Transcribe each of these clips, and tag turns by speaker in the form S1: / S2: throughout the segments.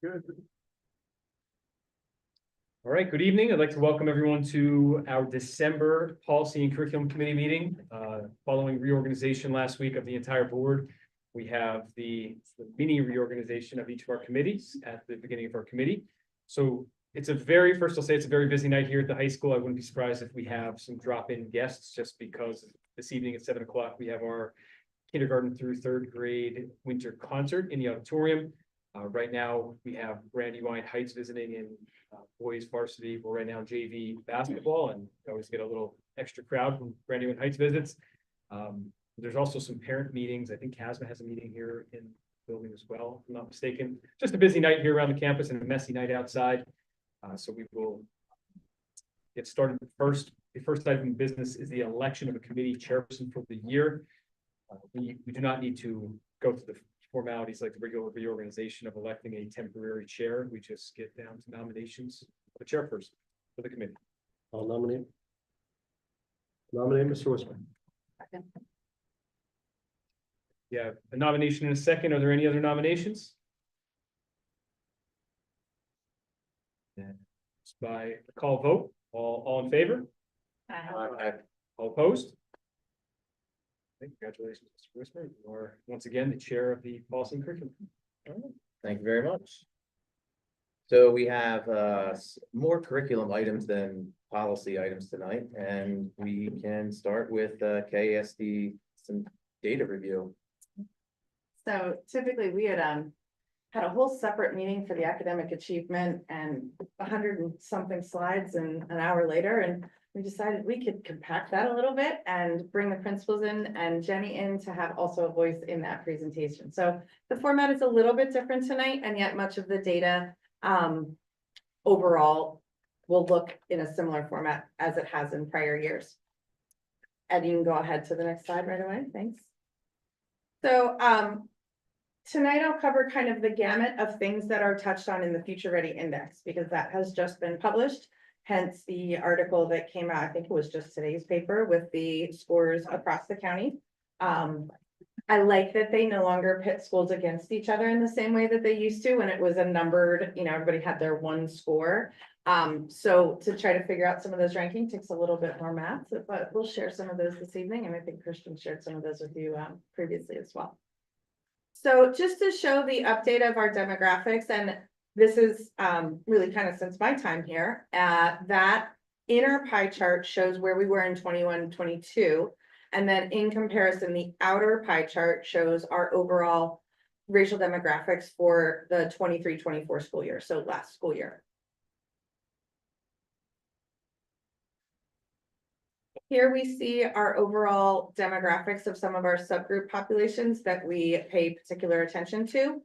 S1: Good. All right, good evening. I'd like to welcome everyone to our December Policy and Curriculum Committee meeting. Following reorganization last week of the entire board, we have the mini reorganization of each of our committees at the beginning of our committee. So it's a very, first I'll say it's a very busy night here at the high school. I wouldn't be surprised if we have some drop-in guests just because this evening at 7 o'clock, we have our kindergarten through third grade winter concert in the auditorium. Right now, we have Brandywine Heights visiting in boys varsity. Well, right now JV basketball, and we always get a little extra crowd from Brandywine Heights visits. There's also some parent meetings. I think KASD has a meeting here in the building as well, if I'm not mistaken. Just a busy night here around the campus and a messy night outside. So we will get started first. The first item of business is the election of a committee chairperson for the year. We do not need to go through the formalities like the regular reorganization of electing a temporary chair. We just get down to nominations of a chairperson for the committee.
S2: I'll nominate Mr. Wisman.
S3: Second.
S1: Yeah, a nomination in a second. Are there any other nominations? And it's by a call vote. All in favor?
S3: Aye.
S1: All opposed? Congratulations, Mr. Wisman. You are once again the chair of the Policy and Curriculum.
S4: Thank you very much. So we have more curriculum items than policy items tonight, and we can start with KASD, some data review.
S3: So typically we had a whole separate meeting for the academic achievement and 100 and something slides and an hour later, and we decided we could compact that a little bit and bring the principals in and Jenny in to have also a voice in that presentation. So the format is a little bit different tonight, and yet much of the data overall will look in a similar format as it has in prior years. And you can go ahead to the next slide right away. Thanks. So tonight I'll cover kind of the gamut of things that are touched on in the Future Ready Index, because that has just been published. Hence the article that came out, I think it was just today's paper, with the scores across the county. I like that they no longer pit schools against each other in the same way that they used to when it was a numbered, everybody had their one score. So to try to figure out some of those rankings takes a little bit more math, but we'll share some of those this evening. And I think Christian shared some of those with you previously as well. So just to show the update of our demographics, and this is really kind of since my time here, that inner pie chart shows where we were in 21-22. And then in comparison, the outer pie chart shows our overall racial demographics for the 23-24 school year, so last school year. Here we see our overall demographics of some of our subgroup populations that we pay particular attention to.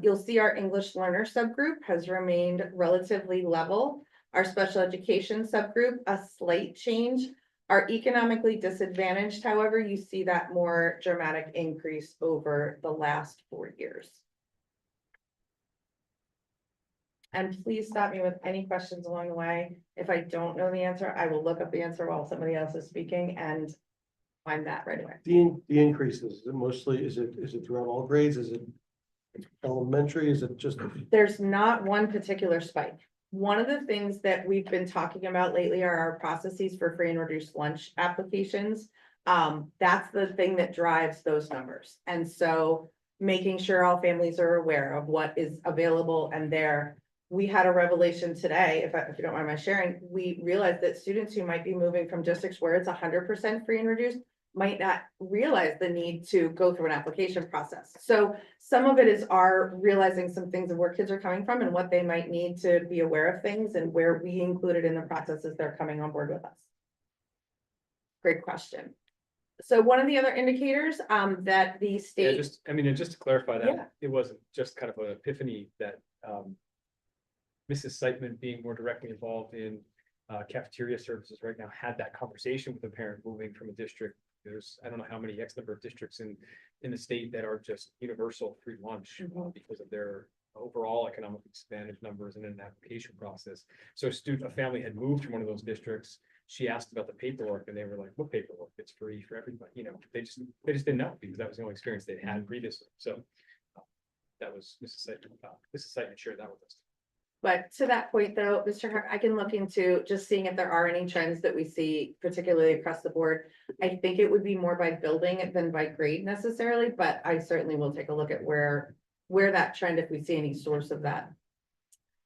S3: You'll see our English learner subgroup has remained relatively level. Our special education subgroup, a slight change. Our economically disadvantaged, however, you see that more dramatic increase over the last 4 years. And please stop me with any questions along the way. If I don't know the answer, I will look up the answer while somebody else is speaking and find that right away.
S2: The increases, is it mostly, is it throughout all grades? Is it elementary? Is it just?
S3: There's not one particular spike. One of the things that we've been talking about lately are our processes for free and reduced lunch applications. That's the thing that drives those numbers. And so making sure all families are aware of what is available and there. We had a revelation today, if you don't mind my sharing, we realized that students who might be moving from districts where it's 100% free and reduced might not realize the need to go through an application process. So some of it is our realizing some things of where kids are coming from and what they might need to be aware of things and where we include it in the process as they're coming on board with us. Great question. So one of the other indicators that the state.
S1: Just to clarify that,
S3: Yeah.
S1: It wasn't just kind of an epiphany that Mrs. Siteman, being more directly involved in cafeteria services right now, had that conversation with a parent moving from a district. There's, I don't know how many X number of districts in the state that are just universal free lunch because of their overall economic disadvantage numbers and an application process. So a family had moved from one of those districts. She asked about the paperwork and they were like, what paperwork? It's free for everybody. They just didn't know because that was the only experience they'd had previously. So that was Mrs. Seiton shared that with us.
S3: But to that point, though, Mr. Hart, I can look into just seeing if there are any trends that we see, particularly across the board. I think it would be more by building than by grade necessarily, but I certainly will take a look at where that trend, if we see any source of that.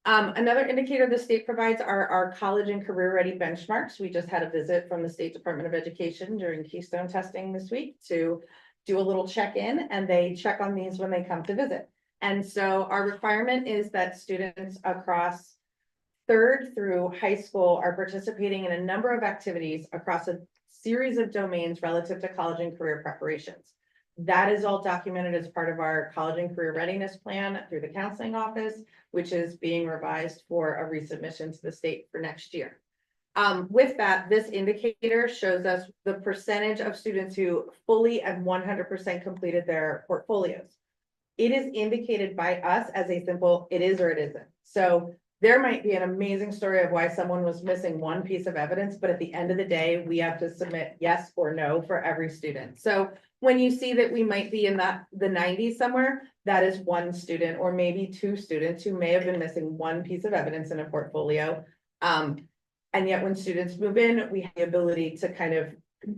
S3: Another indicator the state provides are our college and career ready benchmarks. We just had a visit from the State Department of Education during Keystone testing this week to do a little check-in, and they check on these when they come to visit. And so our requirement is that students across third through high school are participating in a number of activities across a series of domains relative to college and career preparations. That is all documented as part of our college and career readiness plan through the counseling office, which is being revised for a resubmission to the state for next year. With that, this indicator shows us the percentage of students who fully and 100% completed their portfolios. It is indicated by us as a simple, it is or it isn't. So there might be an amazing story of why someone was missing one piece of evidence, but at the end of the day, we have to submit yes or no for every student. So when you see that we might be in the 90s somewhere, that is one student or maybe two students who may have been missing one piece of evidence in a portfolio. And yet when students move in, we have the ability to kind of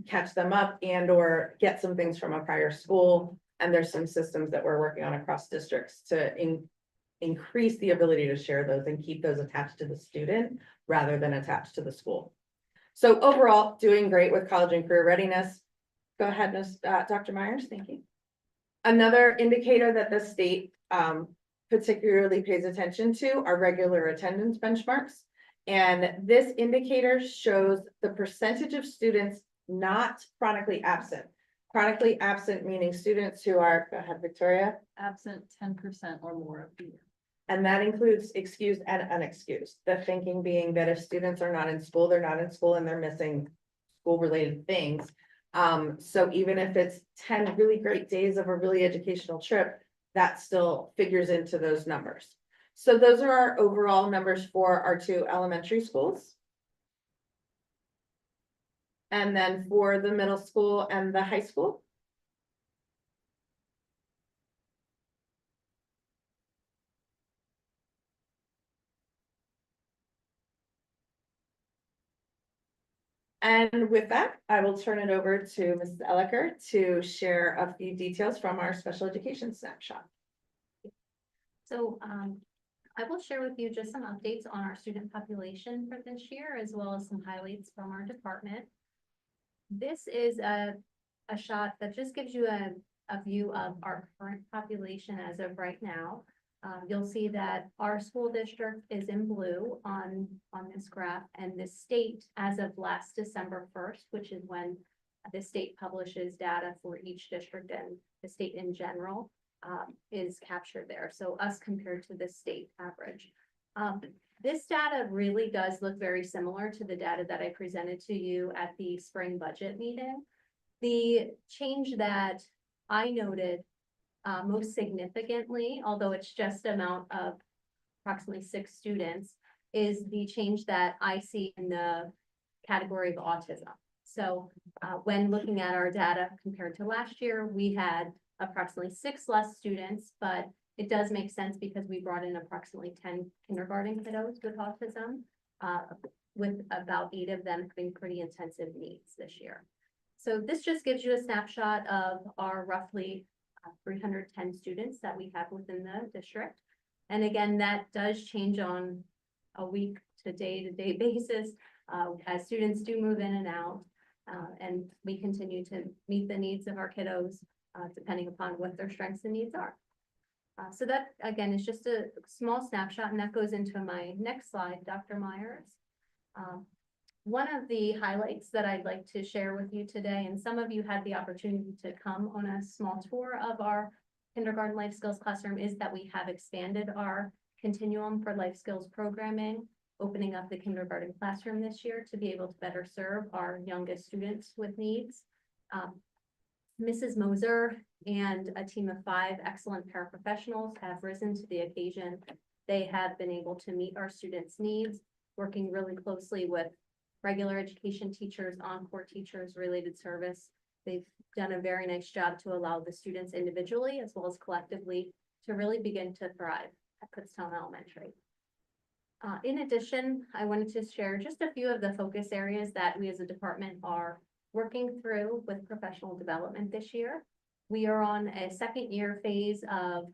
S3: catch them up and or get some things from a prior school. And there's some systems that we're working on across districts to increase the ability to share those and keep those attached to the student rather than attached to the school. So overall, doing great with college and career readiness. Go ahead, Dr. Myers, thank you. Another indicator that the state particularly pays attention to are regular attendance benchmarks. And this indicator shows the percentage of students not chronically absent. Chronically absent meaning students who are, go ahead, Victoria.
S5: Absent 10% or more of the year.
S3: And that includes excused and unexcused. The thinking being that if students are not in school, they're not in school and they're missing school-related things. So even if it's 10 really great days of a really educational trip, that still figures into those numbers. So those are our overall numbers for our two elementary schools. And then for the middle school and the high school. And with that, I will turn it over to Mrs. Elliker to share a few details from our special education snapshot.
S6: So I will share with you just some updates on our student population for this year, as well as some highlights from our department. This is a shot that just gives you a view of our current population as of right now. You'll see that our school district is in blue on this graph, and the state as of last December 1st, which is when the state publishes data for each district and the state in general, is captured there. So us compared to the state average. This data really does look very similar to the data that I presented to you at the spring budget meeting. The change that I noted most significantly, although it's just amount of approximately 6 students, is the change that I see in the category of autism. So when looking at our data compared to last year, we had approximately 6 less students, but it does make sense because we brought in approximately 10 kindergarten kiddos with autism, with about 8 of them having pretty intensive needs this year. So this just gives you a snapshot of our roughly 310 students that we have within the district. And again, that does change on a week to day basis as students do move in and out. And we continue to meet the needs of our kiddos depending upon what their strengths and needs are. So that, again, is just a small snapshot, and that goes into my next slide, Dr. Myers. One of the highlights that I'd like to share with you today, and some of you had the opportunity to come on a small tour of our kindergarten life skills classroom, is that we have expanded our continuum for life skills programming, opening up the kindergarten classroom this year to be able to better serve our youngest students with needs. Mrs. Moser and a team of 5 excellent paraprofessionals have risen to the occasion. They have been able to meet our students' needs, working really closely with regular education teachers, encore teachers, related service. They've done a very nice job to allow the students individually as well as collectively to really begin to thrive at Kutztown Elementary. In addition, I wanted to share just a few of the focus areas that we as a department are working through with professional development this year. We are on a second year phase of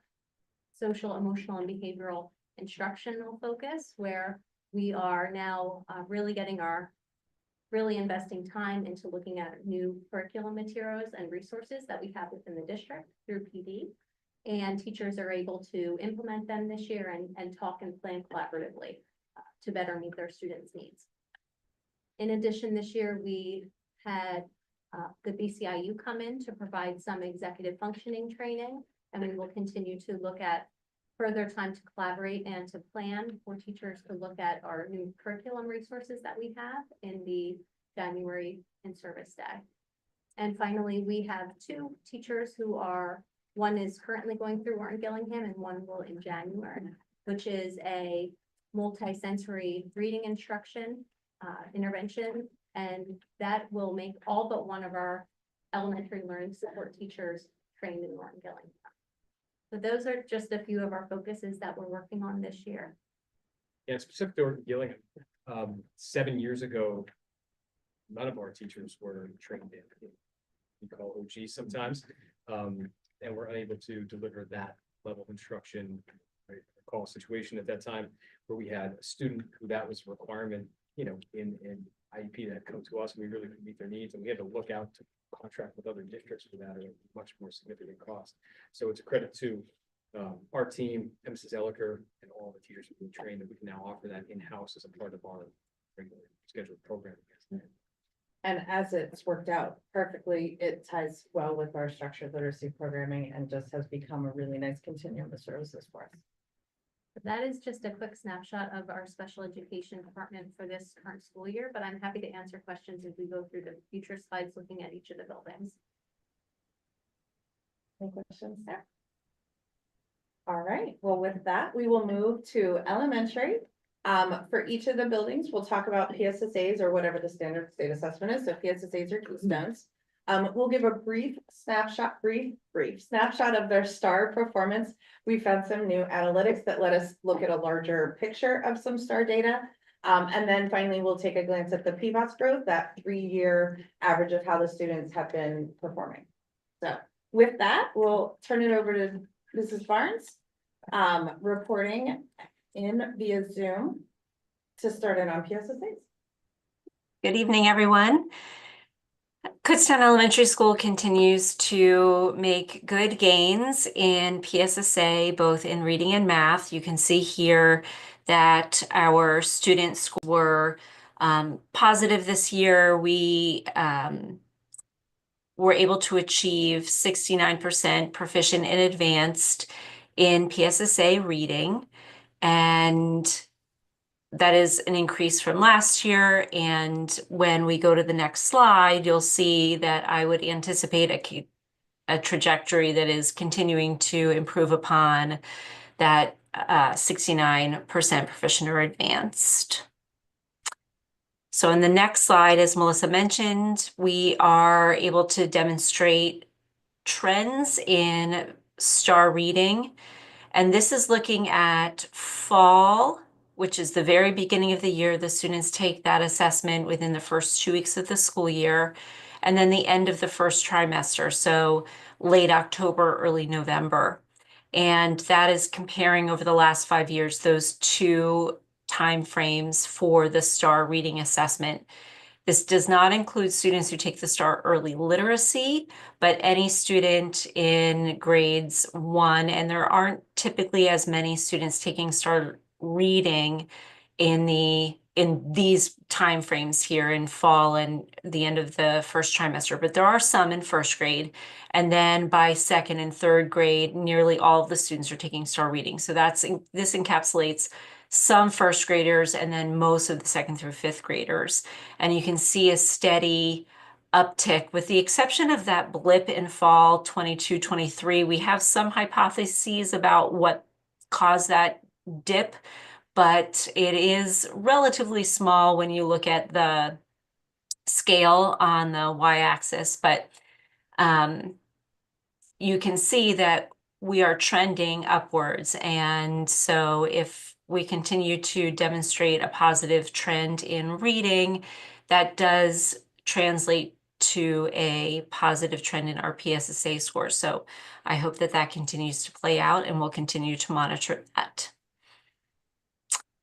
S6: social, emotional, and behavioral instructional focus, where we are now really investing time into looking at new curriculum materials and resources that we have within the district through PD. And teachers are able to implement them this year and talk and plan collaboratively to better meet their students' needs. In addition, this year we had the BCIU come in to provide some executive functioning training, and we will continue to look at further time to collaborate and to plan for teachers to look at our new curriculum resources that we have in the January in-service day. And finally, we have two teachers who are, one is currently going through Warren Gillingham and one will in January, which is a multi-sensory reading instruction intervention, and that will make all but one of our elementary learning support teachers trained in Warren Gillingham. So those are just a few of our focuses that we're working on this year.
S1: Yeah, specific to Gillingham, 7 years ago, none of our teachers were trained in, we call OG sometimes, and we're unable to deliver that level of instruction. I recall a situation at that time where we had a student who that was a requirement, in IEP that had come to us, and we really couldn't meet their needs, and we had to look out to contract with other districts for that at a much more significant cost. So it's a credit to our team, Mrs. Elliker, and all the teachers who have been trained, that we can now offer that in-house as a part of our regular scheduled program.
S3: And as it's worked out perfectly, it ties well with our structured literacy programming and just has become a really nice continuum of services for us.
S6: That is just a quick snapshot of our special education department for this current school year, but I'm happy to answer questions as we go through the future slides looking at each of the buildings.
S3: Any questions there? All right, well, with that, we will move to elementary. For each of the buildings, we'll talk about PSSAs or whatever the standard state assessment is, so PSSAs or keystones. We'll give a brief snapshot of their STAR performance. We found some new analytics that let us look at a larger picture of some STAR data. And then finally, we'll take a glance at the PBOS growth, that 3-year average of how the students have been performing. So with that, we'll turn it over to Mrs. Barnes, reporting in via Zoom to start in on PSSAs.
S7: Good evening, everyone. Kutztown Elementary School continues to make good gains in PSSA, both in reading and math. You can see here that our students were positive this year. We were able to achieve 69% proficient in advanced in PSSA reading, and that is an increase from last year. And when we go to the next slide, you'll see that I would anticipate a trajectory that is continuing to improve upon that 69% proficient or advanced. So in the next slide, as Melissa mentioned, we are able to demonstrate trends in STAR reading. And this is looking at fall, which is the very beginning of the year. The students take that assessment within the first 2 weeks of the school year, and then the end of the first trimester, so late October, early November. And that is comparing over the last 5 years, those two timeframes for the STAR reading assessment. This does not include students who take the STAR early literacy, but any student in grades 1, and there aren't typically as many students taking STAR reading in these timeframes here in fall and the end of the first trimester, but there are some in first grade. And then by second and third grade, nearly all of the students are taking STAR reading. So this encapsulates some first graders and then most of the second through fifth graders. And you can see a steady uptick with the exception of that blip in fall 22-23. We have some hypotheses about what caused that dip, but it is relatively small when you look at the scale on the y-axis. But you can see that we are trending upwards. And so if we continue to demonstrate a positive trend in reading, that does translate to a positive trend in our PSSA score. So I hope that that continues to play out, and we'll continue to monitor that.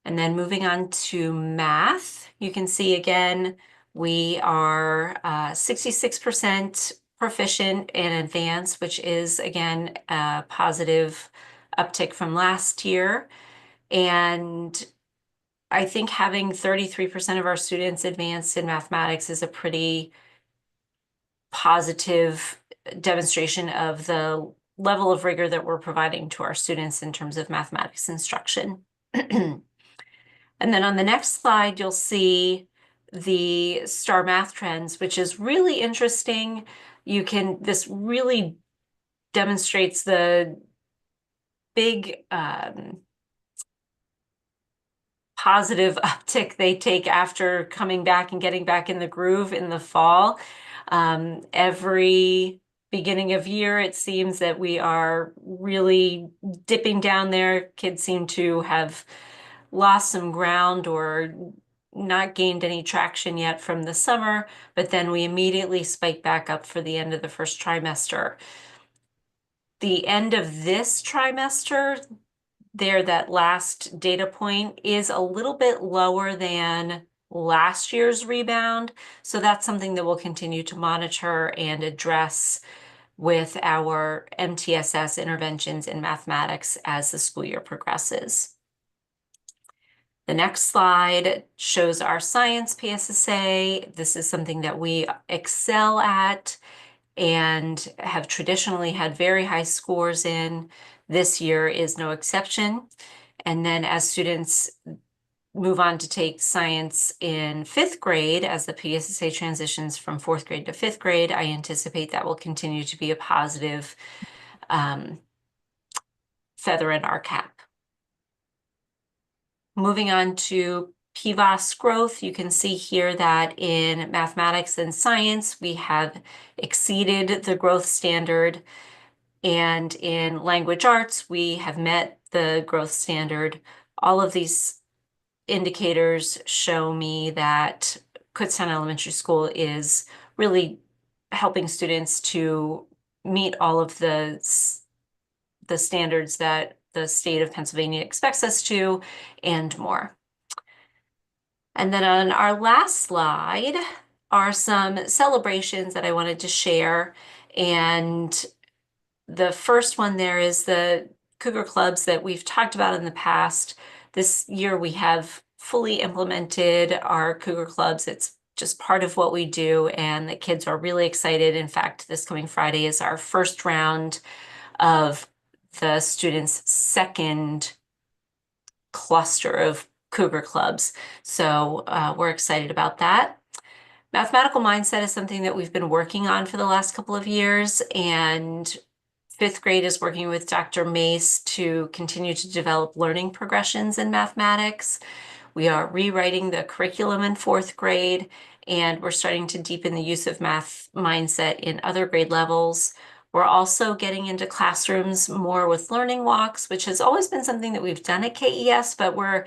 S7: And then moving on to math, you can see again, we are 66% proficient in advanced, which is again a positive uptick from last year. And I think having 33% of our students advanced in mathematics is a pretty positive demonstration of the level of rigor that we're providing to our students in terms of mathematics instruction. And then on the next slide, you'll see the STAR math trends, which is really interesting. This really demonstrates the big positive uptick they take after coming back and getting back in the groove in the fall. Every beginning of year, it seems that we are really dipping down there. Kids seem to have lost some ground or not gained any traction yet from the summer, but then we immediately spike back up for the end of the first trimester. The end of this trimester, that last data point is a little bit lower than last year's rebound. So that's something that we'll continue to monitor and address with our MTSS interventions in mathematics as the school year progresses. The next slide shows our science PSSA. This is something that we excel at and have traditionally had very high scores in. This year is no exception. And then as students move on to take science in 5th grade, as the PSSA transitions from 4th grade to 5th grade, I anticipate that will continue to be a positive feather in our cap. Moving on to PVAS growth, you can see here that in mathematics and science, we have exceeded the growth standard. And in language arts, we have met the growth standard. All of these indicators show me that Kutztown Elementary School is really helping students to meet all of the standards that the state of Pennsylvania expects us to, and more. And then on our last slide are some celebrations that I wanted to share. And the first one there is the Cougar Clubs that we've talked about in the past. This year we have fully implemented our Cougar Clubs. It's just part of what we do, and the kids are really excited. In fact, this coming Friday is our first round of the students' second cluster of Cougar Clubs. So we're excited about that. Mathematical mindset is something that we've been working on for the last couple of years, and 5th grade is working with Dr. Mace to continue to develop learning progressions in mathematics. We are rewriting the curriculum in 4th grade, and we're starting to deepen the use of math mindset in other grade levels. We're also getting into classrooms more with learning walks, which has always been something that we've done at KES, but we're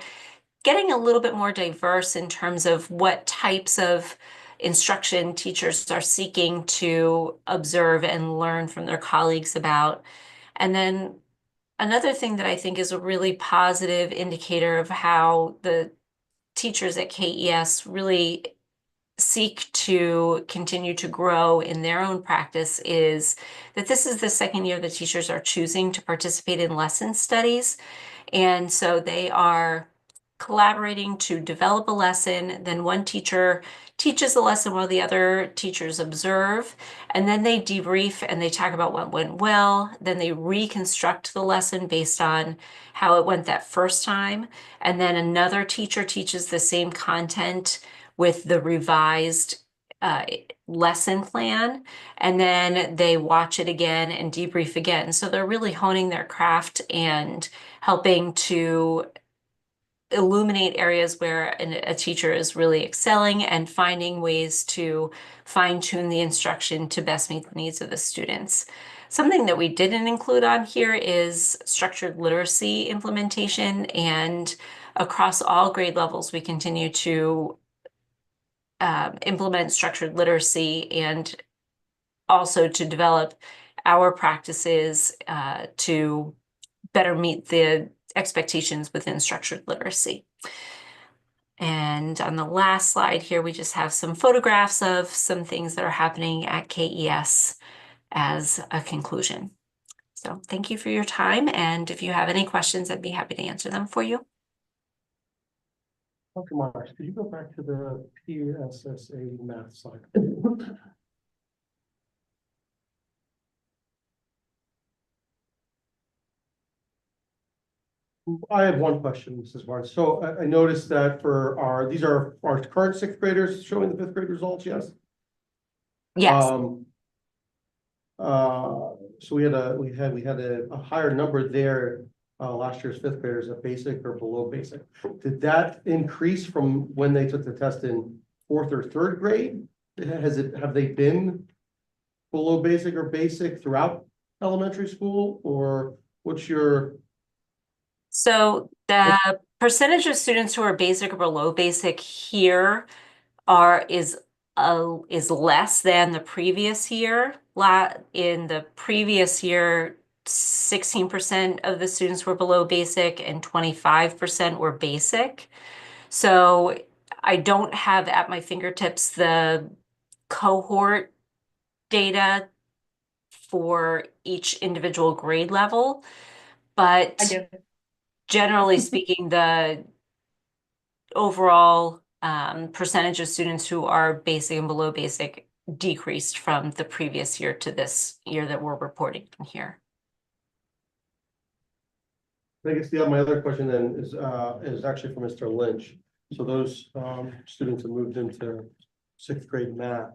S7: getting a little bit more diverse in terms of what types of instruction teachers are seeking to observe and learn from their colleagues about. And then another thing that I think is a really positive indicator of how the teachers at KES really seek to continue to grow in their own practice is that this is the second year the teachers are choosing to participate in lesson studies. And so they are collaborating to develop a lesson. Then one teacher teaches the lesson while the other teachers observe, and then they debrief and they talk about what went well. Then they reconstruct the lesson based on how it went that first time. And then another teacher teaches the same content with the revised lesson plan, and then they watch it again and debrief again. So they're really honing their craft and helping to illuminate areas where a teacher is really excelling and finding ways to fine-tune the instruction to best meet the needs of the students. Something that we didn't include on here is structured literacy implementation, and across all grade levels, we continue to implement structured literacy and also to develop our practices to better meet the expectations within structured literacy. And on the last slide here, we just have some photographs of some things that are happening at KES as a conclusion. So thank you for your time, and if you have any questions, I'd be happy to answer them for you.
S2: Dr. Marks, could you go back to the PSSA math slide? I have one question, Mrs. Barnes. So I noticed that for these are our current sixth graders showing the fifth grade results, yes?
S7: Yes,
S2: So we had a higher number there, last year's fifth graders at basic or below basic. Did that increase from when they took the test in fourth or third grade? Have they been below basic or basic throughout elementary school, or what's your?
S7: so the percentage of students who are basic or below basic here is less than the previous year. In the previous year, 16% of the students were below basic and 25% were basic. So I don't have at my fingertips the cohort data for each individual grade level,
S3: I
S7: but
S3: do.
S7: generally speaking, the overall percentage of students who are basic and below basic decreased from the previous year to this year that we're reporting here.
S2: I guess my other question then is actually for Mr. Lynch. So those students have moved into sixth grade math.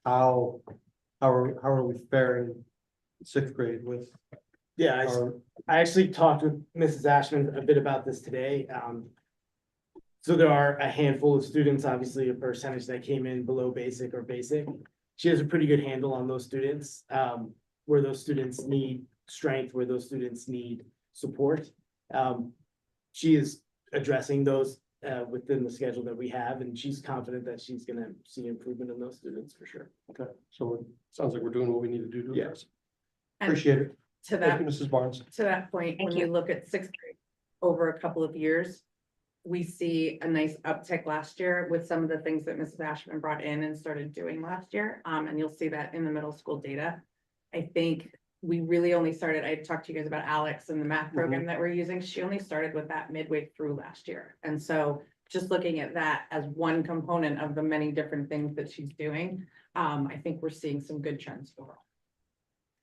S2: How are we faring in sixth grade with?
S8: Yeah, I actually talked with Mrs. Ashman a bit about this today. So there are a handful of students, obviously a percentage that came in below basic or basic. She has a pretty good handle on those students, where those students need strength, where those students need support. She is addressing those within the schedule that we have, and she's confident that she's gonna see improvement in those students for sure.
S2: Okay, so it sounds like we're doing what we need to do to
S8: Yeah.
S2: address.
S3: And
S2: Appreciate it.
S3: to
S2: Thank you,
S3: that,
S2: Mrs. Barnes.
S3: to that point,
S7: Thank
S3: when we
S7: you.
S3: look at sixth grade over a couple of years, we see a nice uptick last year with some of the things that Mrs. Ashman brought in and started doing last year. And you'll see that in the middle school data. I think we really only started, I talked to you guys about Alex and the math program that we're using. She only started with that midway through last year. And so just looking at that as one component of the many different things that she's doing, I think we're seeing some good trends overall.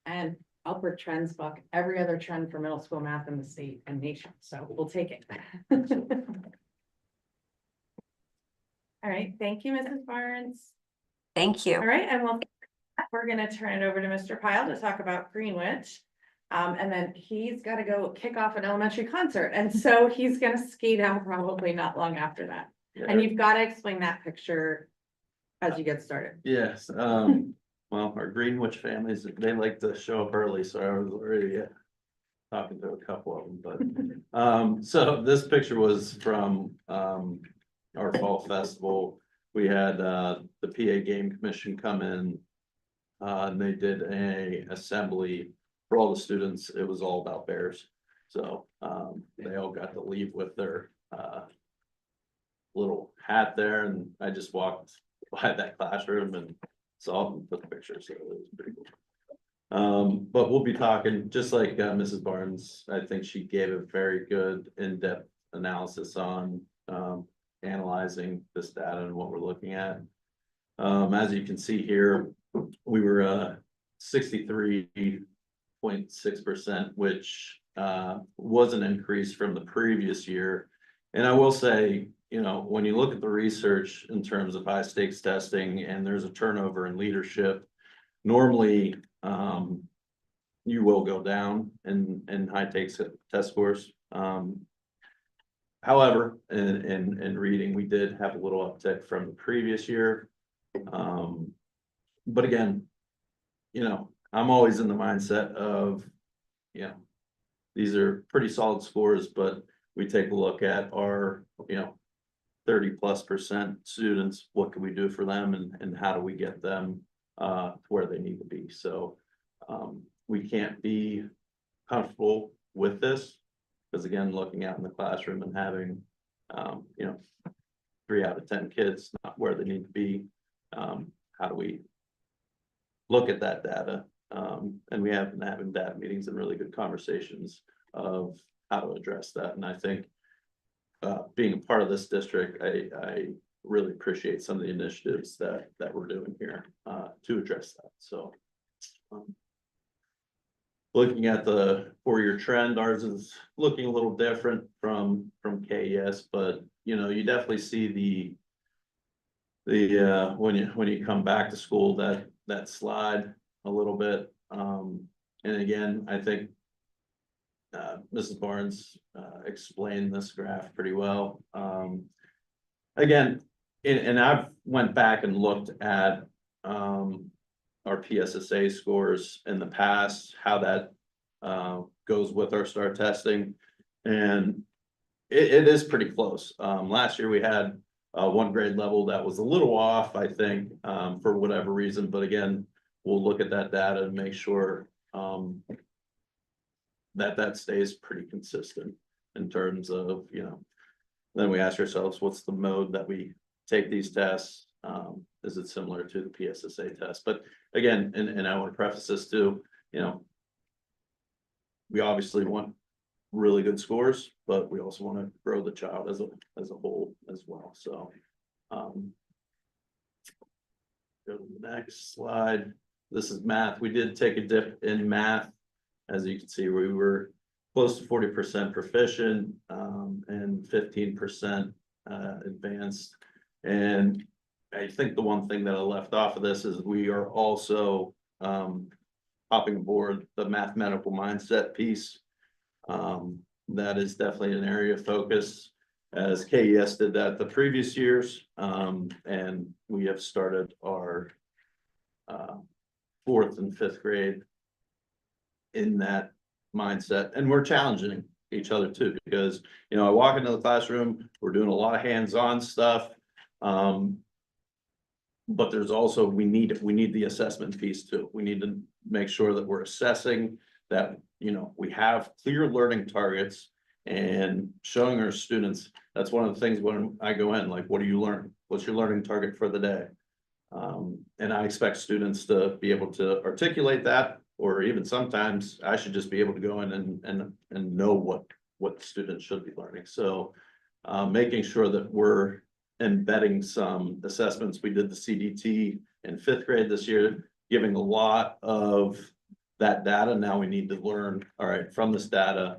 S3: And upward trends buck every other trend for middle school math in the state and nation, so we'll take it. All right, thank you, Mrs. Barnes.
S7: Thank you.
S3: All right, and we're gonna turn it over to Mr. Pyle to talk about Greenwich. And then he's gotta go kick off an elementary concert, and so he's gonna skate out probably not long after that. And you've gotta explain that picture as you get started.
S9: Yes, well, our Greenwich families, they like to show up early, so I was already talking to a couple of them, but, so this picture was from, our fall festival. We had, the PA Game Commission come in, and they did a assembly for all the students. It was all about bears. So, they all got to leave with their, little hat there, and I just walked by that classroom and saw them, took pictures, so it was pretty cool. But we'll be talking, just like Mrs. Barnes, I think she gave a very good in-depth analysis on analyzing this data and what we're looking at. As you can see here, we were 63.6%, which was an increase from the previous year. And I will say, you know, when you look at the research in terms of high stakes testing and there's a turnover in leadership, normally you will go down in high stakes test scores. However, in reading, we did have a little uptick from the previous year. But again, you know, I'm always in the mindset of, you know, these are pretty solid scores, but we take a look at our, 30+% students, what can we do for them and how do we get them where they need to be? So we can't be comfortable with this. Because again, looking out in the classroom and having, 3 out of 10 kids not where they need to be. How do we look at that data? And we have been having data meetings and really good conversations of how to address that. And I think being a part of this district, I really appreciate some of the initiatives that we're doing here to address that. So looking at the 4-year trend, ours is looking a little different from KES, but you definitely see the when you come back to school that slide a little bit. And again, I think Mrs. Barnes explained this graph pretty well. Again, and I've went back and looked at our PSSA scores in the past, how that goes with our STAR testing, and it is pretty close. Last year we had one grade level that was a little off, I think, for whatever reason, but again, we'll look at that data and make sure that stays pretty consistent in terms of, then we ask ourselves, what's the mode that we take these tests? Is it similar to the PSSA test? But again, and I want to preface this too, we obviously want really good scores, but we also want to grow the child as a whole as well. So go to the next slide. This is math. We did take a dip in math. As you can see, we were close to 40% proficient and 15% advanced. And I think the one thing that I left off of this is we are also hopping aboard the mathematical mindset piece. That is definitely an area of focus, as KES did that the previous years. And we have started our 4th and 5th grade in that mindset, and we're challenging each other too, because I walk into the classroom, we're doing a lot of hands-on stuff, but there's also we need the assessment piece too. We need to make sure that we're assessing that we have clear learning targets and showing our students. That's one of the things when I go in, like, what are you learning? What's your learning target for the day? And I expect students to be able to articulate that, or even sometimes I should just be able to go in and know what students should be learning. So making sure that we're embedding some assessments. We did the CDT in 5th grade this year, giving a lot of that data. Now we need to learn, all right, from this data,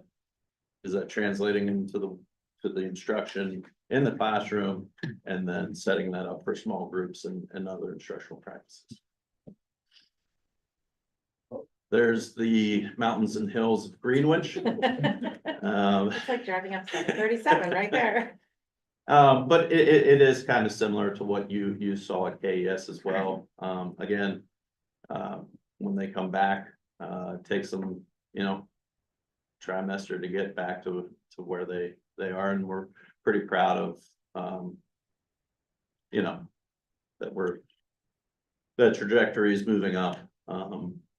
S9: is that translating into the instruction in the classroom, and then setting that up for small groups and other instructional practices. There's the mountains and hills of Greenwich.
S3: It's like driving up 737 right there.
S9: But it is kind of similar to what you saw at KES as well. Again, when they come back, it takes them, trimester to get back to where they are, and we're pretty proud of, that trajectory is moving up.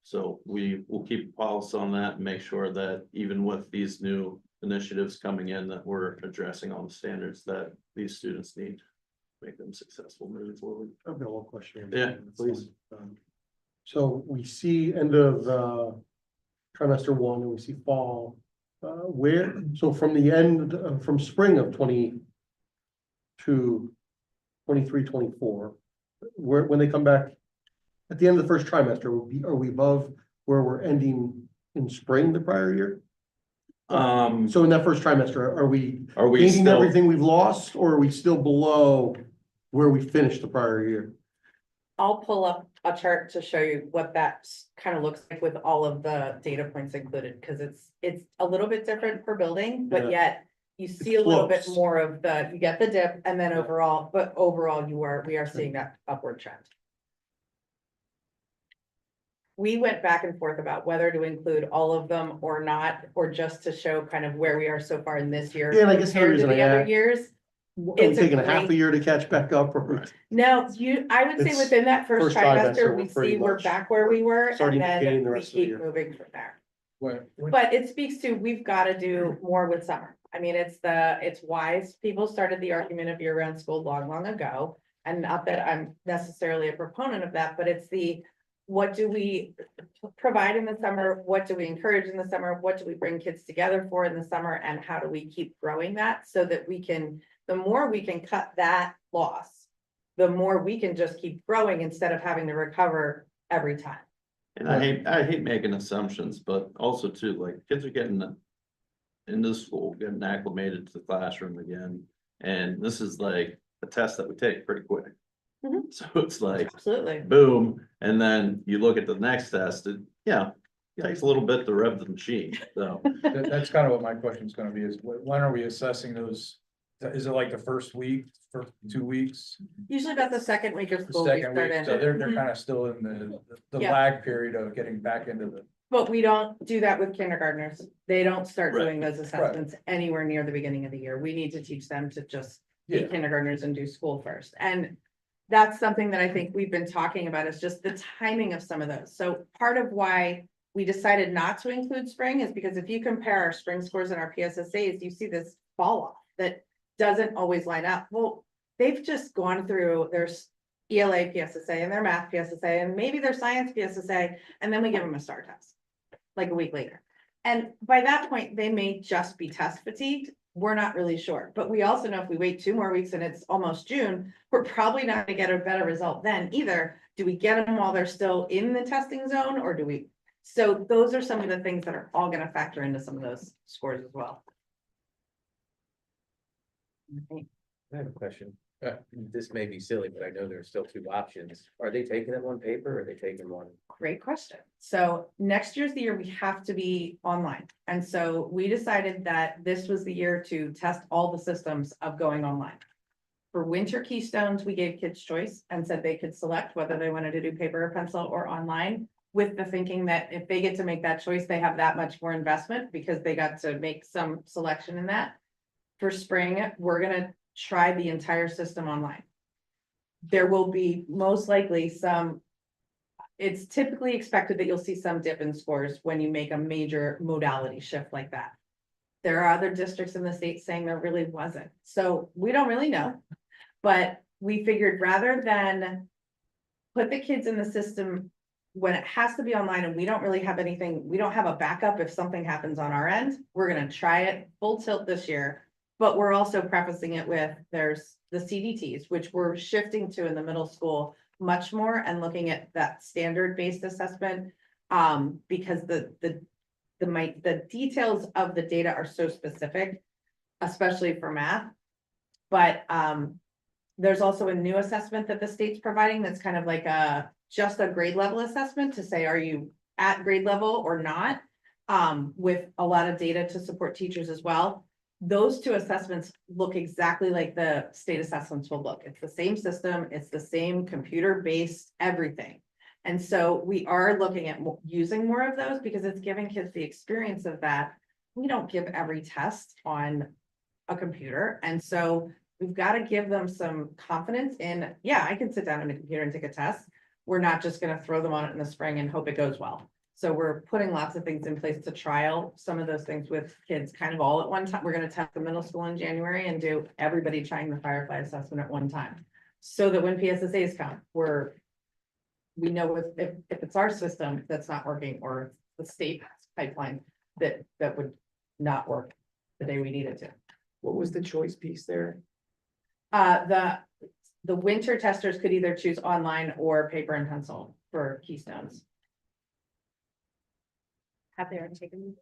S9: So we will keep a pulse on that and make sure that even with these new initiatives coming in, that we're addressing all the standards that these students need to make them successful moving forward.
S2: I've got one question.
S9: Yeah, please.
S2: So we see end of trimester 1, and we see fall. So from the end, from spring of 22, 23, 24, when they come back at the end of the first trimester, are we above where we're ending in spring the prior year? So in that first trimester, are we gaining
S9: still
S2: everything we've lost, or are we still below where we finished the prior year?
S3: I'll pull up a chart to show you what that kind of looks like with all of the data points included, because it's a little bit different per building, but yet you see a little bit
S2: Close.
S3: more of you get the dip, and then overall we are seeing that upward trend. we went back and forth about whether to include all of them or not, or just to show kind of where we are so far in this year.
S2: Yeah, and I guess the
S3: compared to
S2: reason I
S3: the other
S2: asked-
S3: years.
S2: Are we
S3: It's a
S2: taking a half a
S3: great-
S2: year to catch back up or?
S3: No, I would say
S2: It's
S3: within that first
S2: first trimester,
S3: trimester,
S2: we're
S3: we
S2: pretty
S3: see we're
S2: much
S3: back where we were,
S2: starting
S3: and
S2: to gain
S3: then
S2: the
S3: we
S2: rest of the
S3: keep
S2: year.
S3: moving from there.
S1: When-
S3: But it speaks to, we've gotta do more with summer. I mean, it's wise. People started the argument of year-round school long, long ago. And not that I'm necessarily a proponent of that, but it's what do we provide in the summer? What do we encourage in the summer? What do we bring kids together for in the summer? And how do we keep growing that so that the more we can cut that loss, the more we can just keep growing instead of having to recover every time.
S9: And I hate making assumptions, but also too, like, kids are getting into school, getting acclimated to the classroom again. And this is like a test that we take pretty quick.
S3: Mhm.
S9: So it's like,
S3: Absolutely.
S9: boom, and then you look at the next test, it takes a little bit to rev the machine, so.
S10: That's kind of what my question is gonna be, is when are we assessing those? Is it like the first week, for 2 weeks?
S3: Usually about the second week of
S10: The
S3: school, we
S10: second
S3: start
S10: week,
S3: in.
S10: so they're
S3: Mhm.
S10: kind of still in the
S3: Yeah.
S10: lag period of getting back into the.
S3: But we don't do that with kindergartners. They don't start
S9: Right.
S3: doing those assessments anywhere near the beginning of the year. We need to teach them to just be
S10: Yeah.
S3: kindergartners and do school first. And that's something that I think we've been talking about, is just the timing of some of those. So part of why we decided not to include spring is because if you compare our spring scores and our PSSAs, you see this fall off that doesn't always line up. Well, they've just gone through their ELA PSSA and their math PSSA and maybe their science PSSA, and then we give them a STAR test like a week later. And by that point, they may just be test fatigued. We're not really sure, but we also know if we wait 2 more weeks and it's almost June, we're probably not gonna get a better result then either. Do we get them while they're still in the testing zone, or do we? So those are some of the things that are all gonna factor into some of those scores as well.
S4: I have a question. This may be silly, but I know there's still 2 options. Are they taking it one paper or are they taking one?
S3: Great question. So next year's the year we have to be online. And so we decided that this was the year to test all the systems of going online. For winter keystones, we gave kids choice and said they could select whether they wanted to do paper or pencil or online, with the thinking that if they get to make that choice, they have that much more investment because they got to make some selection in that. For spring, we're gonna try the entire system online. There will be most likely it's typically expected that you'll see some dip in scores when you make a major modality shift like that. There are other districts in the state saying there really wasn't, so we don't really know. But we figured rather than put the kids in the system when it has to be online and we don't really have anything, we don't have a backup if something happens on our end, we're gonna try it full tilt this year. But we're also prefacing it with, there's the CDTs, which we're shifting to in the middle school much more and looking at that standard-based assessment. Because the details of the data are so specific, especially for math. But there's also a new assessment that the state's providing that's kind of like just a grade level assessment to say, are you at grade level or not? With a lot of data to support teachers as well. Those 2 assessments look exactly like the state assessments will look. It's the same system, it's the same computer-based everything. And so we are looking at using more of those because it's giving kids the experience of that. We don't give every test on a computer. And so we've got to give them some confidence in, yeah, I can sit down on a computer and take a test. We're not just going to throw them on it in the spring and hope it goes well. So we're putting lots of things in place to trial some of those things with kids kind of all at one time. We're going to test the middle school in January and do everybody trying the Firefly assessment at one time. So that when PSSAs come, we know if it's our system that's not working or the state pipeline that would not work the day we need it to.
S1: What was the choice piece there?
S3: The winter testers could either choose online or paper and pencil for keystones.
S6: Have they already taken?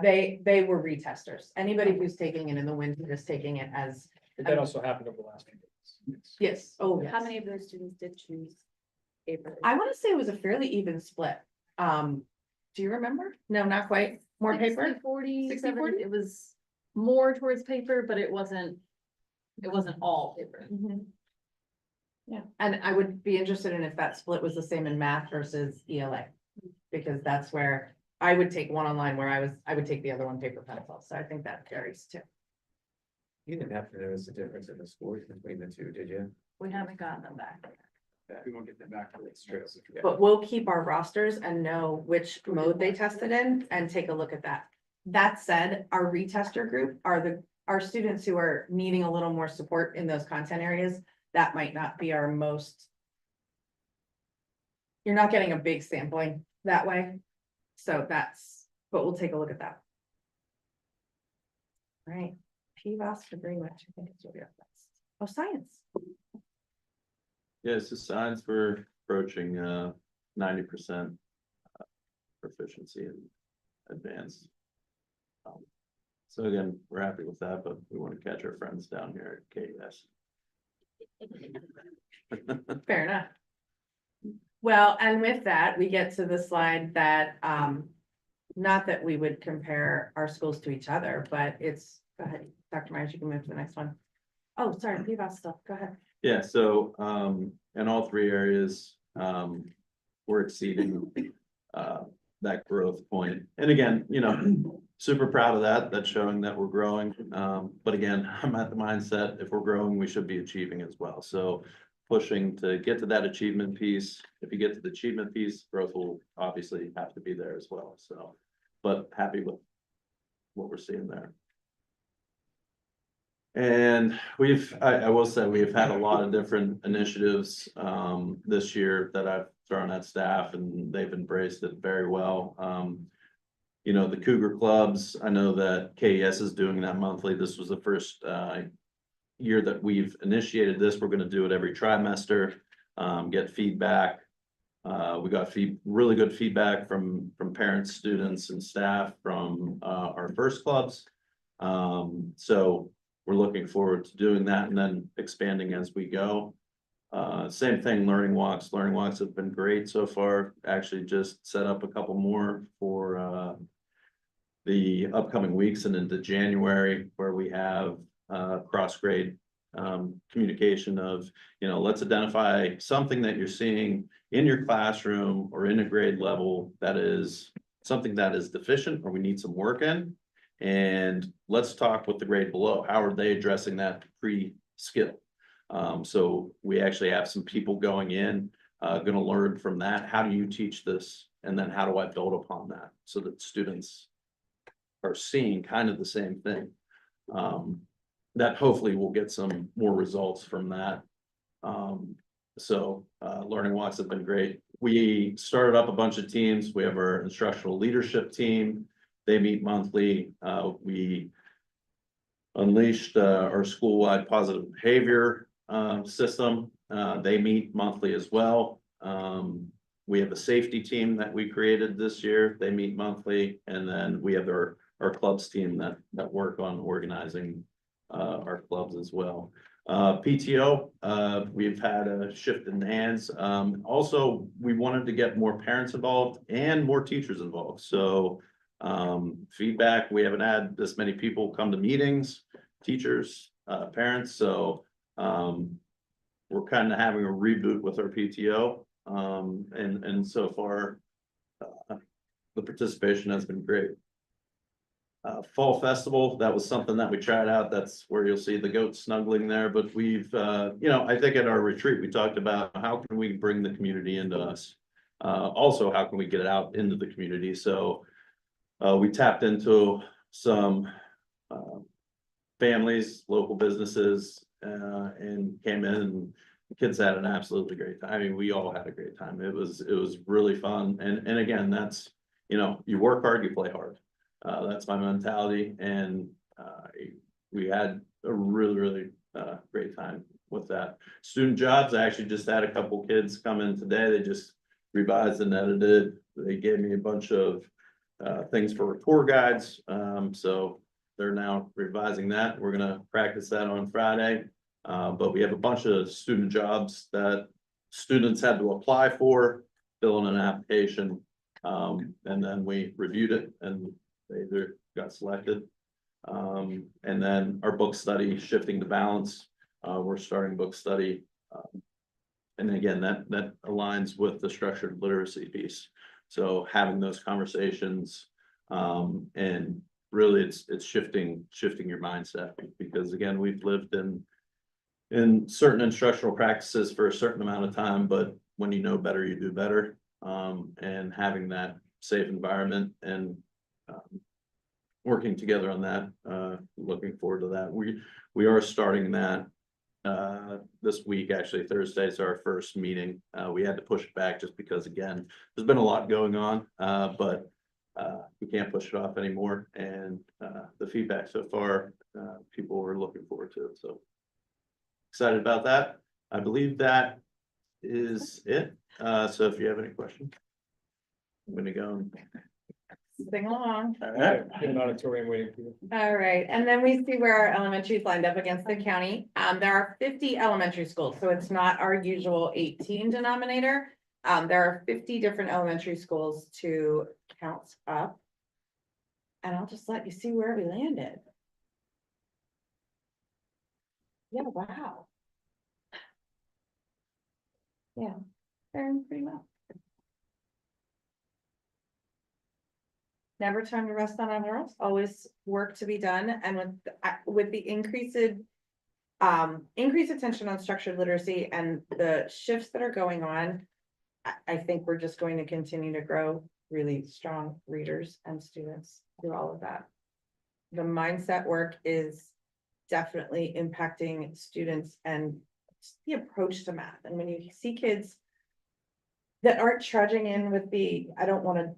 S3: They were retesters. Anybody who's taking it in the winter is taking it as,
S1: Did that also happen over the last few days?
S3: yes, oh,
S5: How
S3: yes.
S5: many of those students did choose paper?
S3: I want to say it was a fairly even split. Do you remember? No, not quite. More paper?
S5: 40,
S3: 60,
S5: 70,
S3: 40?
S5: it was more towards paper, but it wasn't all paper.
S3: Mhm. Yeah, and I would be interested in if that split was the same in math versus ELA. Because that's where I would take one online where I would take the other one paper pencil, so I think that varies too.
S4: You didn't have to notice the difference in the scores between the two, did you?
S5: We haven't gotten them back.
S1: We won't get them back.
S4: That's true. Yeah.
S3: But we'll keep our rosters and know which mode they tested in and take a look at that. That said, our retester group are our students who are needing a little more support in those content areas. That might not be our most. You're not getting a big sampling that way. So but we'll take a look at that. All right, PVAS for Greenwich, I think it's what we have next. Oh, science.
S9: Yeah, so science, we're approaching 90% proficiency in advanced. So again, we're happy with that, but we want to catch our friends down here at KS.
S3: Fair enough. Well, and with that, we get to the slide that, not that we would compare our schools to each other, but it's, go ahead, Dr. Myers, you can move to the next one. Oh, sorry, PVAS stuff, go ahead.
S9: Yeah, so in all three areas, we're exceeding that growth point. And again, you know, super proud of that. That's showing that we're growing. But again, I'm at the mindset, if we're growing, we should be achieving as well. So pushing to get to that achievement piece. If you get to the achievement piece, growth will obviously have to be there as well. So, but happy with what we're seeing there. And I will say, we've had a lot of different initiatives this year that I've thrown at staff, and they've embraced it very well. You know, the Cougar clubs, I know that KES is doing that monthly. This was the first year that we've initiated this. We're going to do it every trimester, get feedback. We got really good feedback from parents, students, and staff from our first clubs. So we're looking forward to doing that and then expanding as we go. Same thing, learning walks. Learning walks have been great so far. Actually just set up a couple more for the upcoming weeks and into January, where we have cross grade communication of, you know, let's identify something that you're seeing in your classroom or in a grade level that is something that is deficient or we need some work in. And let's talk with the grade below. How are they addressing that pre-skill? So we actually have some people going in, going to learn from that. How do you teach this? And then how do I build upon that so that students are seeing kind of the same thing? That hopefully we'll get some more results from that. Learning walks have been great. We started up a bunch of teams. We have our instructional leadership team. They meet monthly. We unleashed our school-wide positive behavior system. They meet monthly as well. We have a safety team that we created this year. They meet monthly. And then we have our clubs team that work on organizing our clubs as well. PTO, we've had a shift in hands. Also, we wanted to get more parents involved and more teachers involved. So feedback, we haven't had this many people come to meetings, teachers, parents. So we're kind of having a reboot with our PTO. And so far, the participation has been great. Fall festival, that was something that we tried out. That's where you'll see the goats snuggling there. But we've, you know, I think at our retreat, we talked about how can we bring the community into us? Also, how can we get it out into the community? So we tapped into some families, local businesses, and came in, and the kids had an absolutely great time. I mean, we all had a great time. It was really fun. And again, that's, you know, you work hard, you play hard. That's my mentality. And we had a really great time with that. Student jobs, I actually just had a couple kids come in today. They just revised and edited. They gave me a bunch of things for tour guides. So they're now revising that. We're gonna practice that on Friday. But we have a bunch of student jobs that students had to apply for, fill in an application. And then we reviewed it and they either got selected. And then our book study, Shifting the Balance, we're starting book study. And again, that aligns with the structured literacy piece. So having those conversations, and really it's shifting your mindset, because again, we've lived in certain instructional practices for a certain amount of time, but when you know better, you do better. And having that safe environment and working together on that, looking forward to that. We are starting that this week. Actually, Thursday is our first meeting. We had to push it back just because, again, there's been a lot going on, but we can't push it off anymore. And the feedback so far, people are looking forward to it. So excited about that. I believe that is it. So if you have any questions, I'm gonna go.
S3: Sing along.
S1: All right, in an auditorium waiting for you.
S3: All right, and then we see where our elementary is lined up against the county. There are 50 elementary schools, so it's not our usual 18 denominator. There are 50 different elementary schools to count up. And I'll just let you see where we landed. Yeah, wow. Yeah, faring pretty well. Never time to rest on our laurels, always work to be done, and with the increased attention on structured literacy and the shifts that are going on, I think we're just going to continue to grow really strong readers and students through all of that. The mindset work is definitely impacting students and the approach to math. And when you see kids that aren't trudging in with the, I don't want to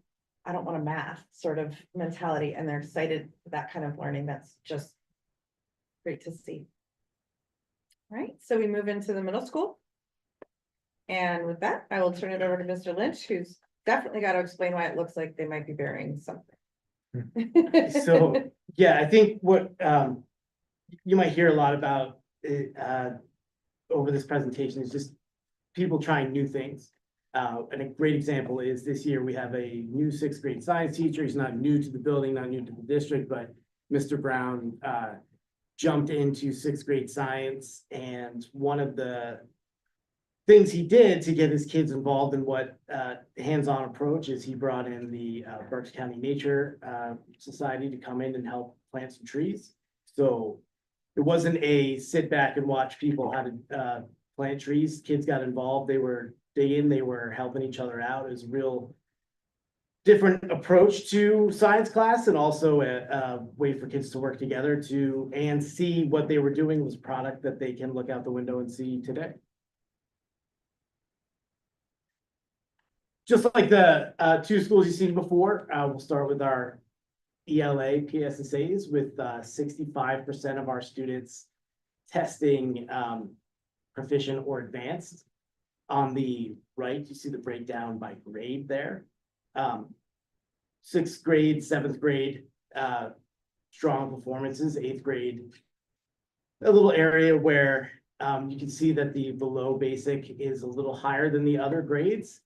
S3: math sort of mentality, and they're excited for that kind of learning, that's just great to see. All right, so we move into the middle school. And with that, I will turn it over to Mr. Lynch, who's definitely got to explain why it looks like they might be burying something.
S8: So, yeah, I think what you might hear a lot about it, over this presentation is just people trying new things. And a great example is this year we have a new 6th grade science teacher. He's not new to the building, not new to the district, but Mr. Brown jumped into 6th grade science. And one of the things he did to get his kids involved in what hands-on approach is he brought in the Berks County Nature Society to come in and help plant some trees. So it wasn't a sit back and watch people how to plant trees. Kids got involved. They were digging, they were helping each other out. It was a real different approach to science class, and also a way for kids to work together and see what they were doing was product that they can look out the window and see today. Just like the 2 schools you've seen before, we'll start with our ELA PSSAs with 65% of our students testing proficient or advanced. On the right, you see the breakdown by grade there. 6th grade, 7th grade, strong performances. 8th grade, a little area where you can see that the below basic is a little higher than the other grades.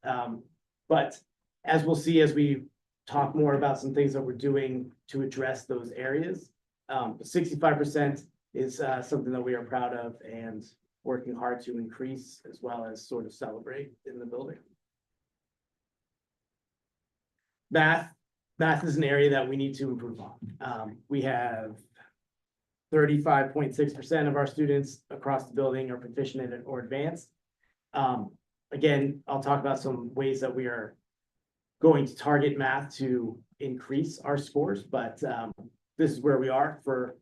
S8: But as we'll see as we talk more about some things that we're doing to address those areas, 65% is something that we are proud of and working hard to increase, as well as sort of celebrate in the building. Math is an area that we need to improve on. We have 35.6% of our students across the building are proficient in it or advanced. Again, I'll talk about some ways that we are going to target math to increase our scores, but this is where we are for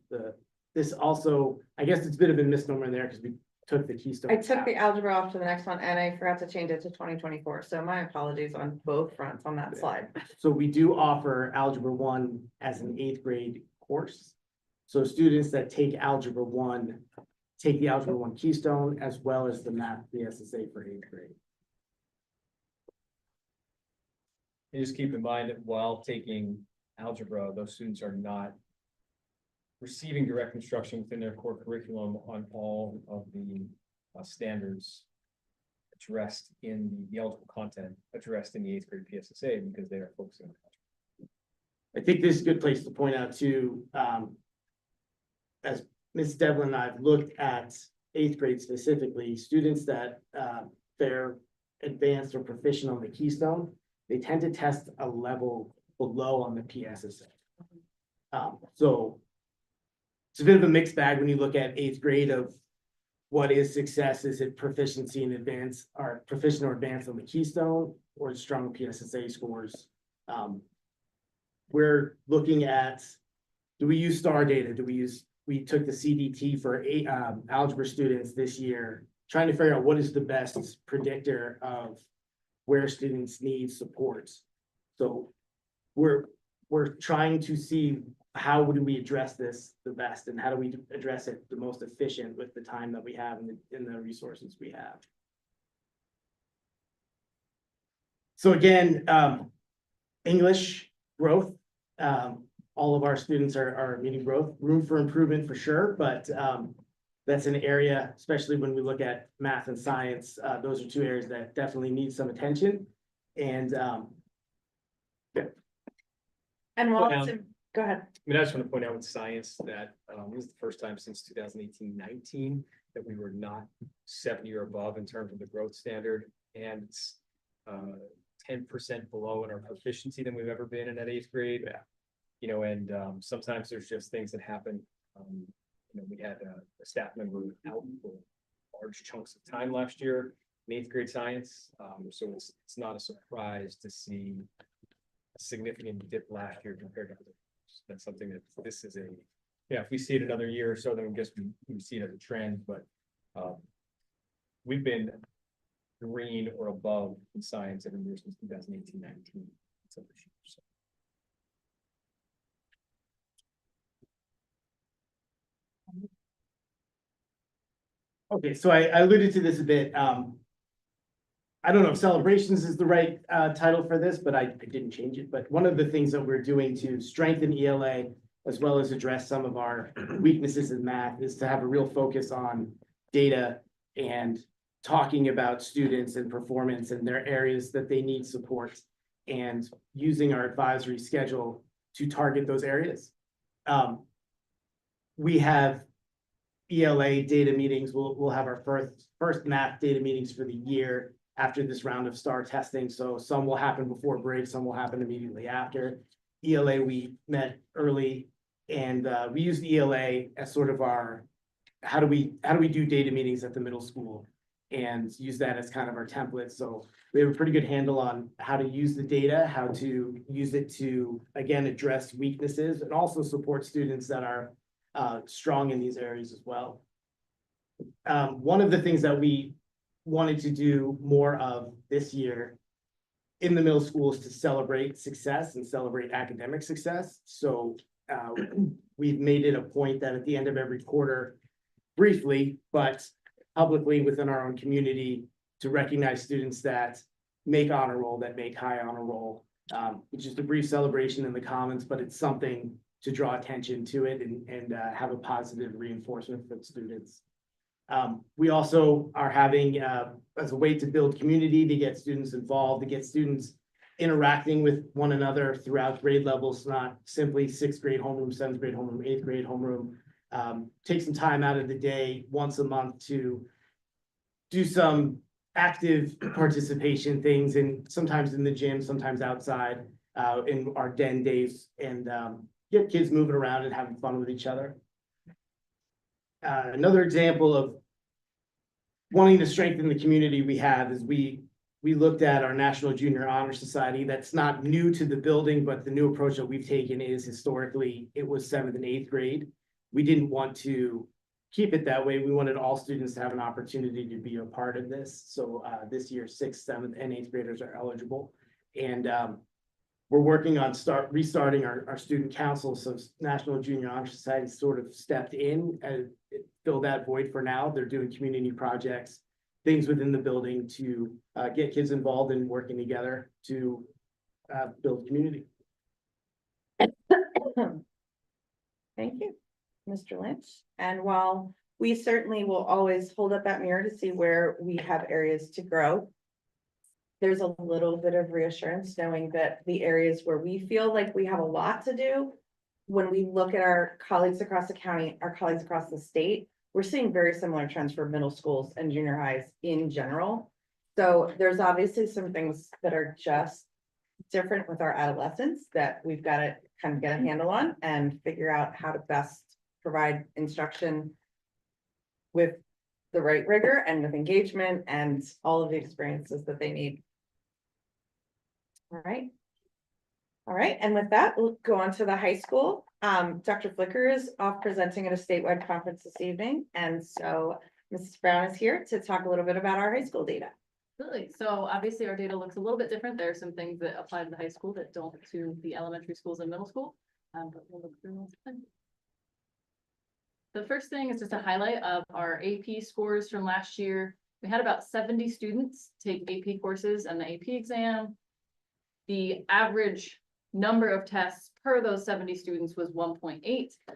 S8: this also, I guess it's a bit of a misnomer there because we took the keystone.
S3: I took the algebra off to the next one, and I forgot to change it to 2024. So my apologies on both fronts on that slide.
S8: So we do offer Algebra 1 as an 8th grade course. So students that take Algebra 1 take the Algebra 1 Keystone as well as the Math PSSA for 8th grade.
S1: And just keep in mind that while taking algebra, those students are not receiving direct instruction within their core curriculum on all of the standards addressed in the eligible content addressed in the 8th grade PSSA, because they are focusing on algebra.
S8: I think this is a good place to point out too, as Ms. Devlin and I have looked at 8th grade specifically, students that fare advanced or proficient on the Keystone, they tend to test a level below on the PSSA. So it's a bit of a mixed bag when you look at 8th grade of what is success. Is it proficiency in advance or proficient or advanced on the Keystone or strong PSSA scores? We're looking at, do we use STAR data? We took the CDT for algebra students this year, trying to figure out what is the best predictor of where students need support. So we're trying to see how do we address this the best, and how do we address it the most efficient with the time that we have and the resources we have. So again, English growth, all of our students are meeting growth, room for improvement for sure, but that's an area, especially when we look at math and science, those are two areas that definitely need some attention. And
S3: And while,
S1: Well,
S3: go ahead.
S1: I mean, I just want to point out with science that this is the first time since 2018-19 that we were not 70 or above in terms of the growth standard, and it's 10% below in our proficiency than we've ever been in that 8th grade.
S8: Yeah.
S1: You know, and sometimes there's just things that happen. You know, we had a staff member out for large chunks of time last year in 8th grade science. So it's not a surprise to see a significant dip last year compared to other years. That's something that this is if we see it another year or so, then I guess we see it as a trend, but we've been green or above in science every year since 2018-19. So.
S8: okay, so I alluded to this a bit. I don't know if celebrations is the right title for this, but I didn't change it. But one of the things that we're doing to strengthen ELA, as well as address some of our weaknesses in math, is to have a real focus on data and talking about students and performance and their areas that they need support, and using our advisory schedule to target those areas. We have ELA data meetings. We'll have our first math data meetings for the year after this round of STAR testing. So some will happen before break, some will happen immediately after. ELA, we met early, and we used ELA as sort of our, how do we do data meetings at the middle school, and use that as kind of our template. So we have a pretty good handle on how to use the data, how to use it to, again, address weaknesses, and also support students that are strong in these areas as well. One of the things that we wanted to do more of this year in the middle school is to celebrate success and celebrate academic success. So we've made it a point that at the end of every quarter, briefly, but publicly within our own community, to recognize students that make honor roll, that make high honor roll, which is a brief celebration in the Commons, but it's something to draw attention to it and have a positive reinforcement for the students. We also are having, as a way to build community, to get students involved, to get students interacting with one another throughout grade levels, not simply 6th grade homeroom, 7th grade homeroom, 8th grade homeroom. Take some time out of the day once a month to do some active participation things, and sometimes in the gym, sometimes outside, in our den days, and get kids moving around and having fun with each other. Another example of wanting to strengthen the community we have is we looked at our National Junior Honor Society. That's not new to the building, but the new approach that we've taken is, historically, it was 7th and 8th grade. We didn't want to keep it that way. We wanted all students to have an opportunity to be a part of this. So this year, 6th, 7th, and 8th graders are eligible. And we're working on restarting our student council. So National Junior Honor Society sort of stepped in and filled that void for now. They're doing community projects, things within the building to get kids involved in working together to build community.
S3: Thank you, Mr. Lynch. And while we certainly will always hold up that mirror to see where we have areas to grow, there's a little bit of reassurance knowing that the areas where we feel like we have a lot to do, when we look at our colleagues across the county, our colleagues across the state, we're seeing very similar trends for middle schools and junior highs in general. So there's obviously some things that are just different with our adolescents that we've got to kind of get a handle on and figure out how to best provide instruction with the right rigor and with engagement and all of the experiences that they need. All right. All right, and with that, we'll go on to the high school. Dr. Flicker is off presenting at a statewide conference this evening, and so Mrs. Brown is here to talk a little bit about our high school data.
S5: Absolutely. So obviously our data looks a little bit different. There are some things that apply to the high school that don't to the elementary schools and middle school. But we'll look through them. The first thing is just a highlight of our AP scores from last year. We had about 70 students take AP courses and the AP exam. The average number of tests per those 70 students was 1.8.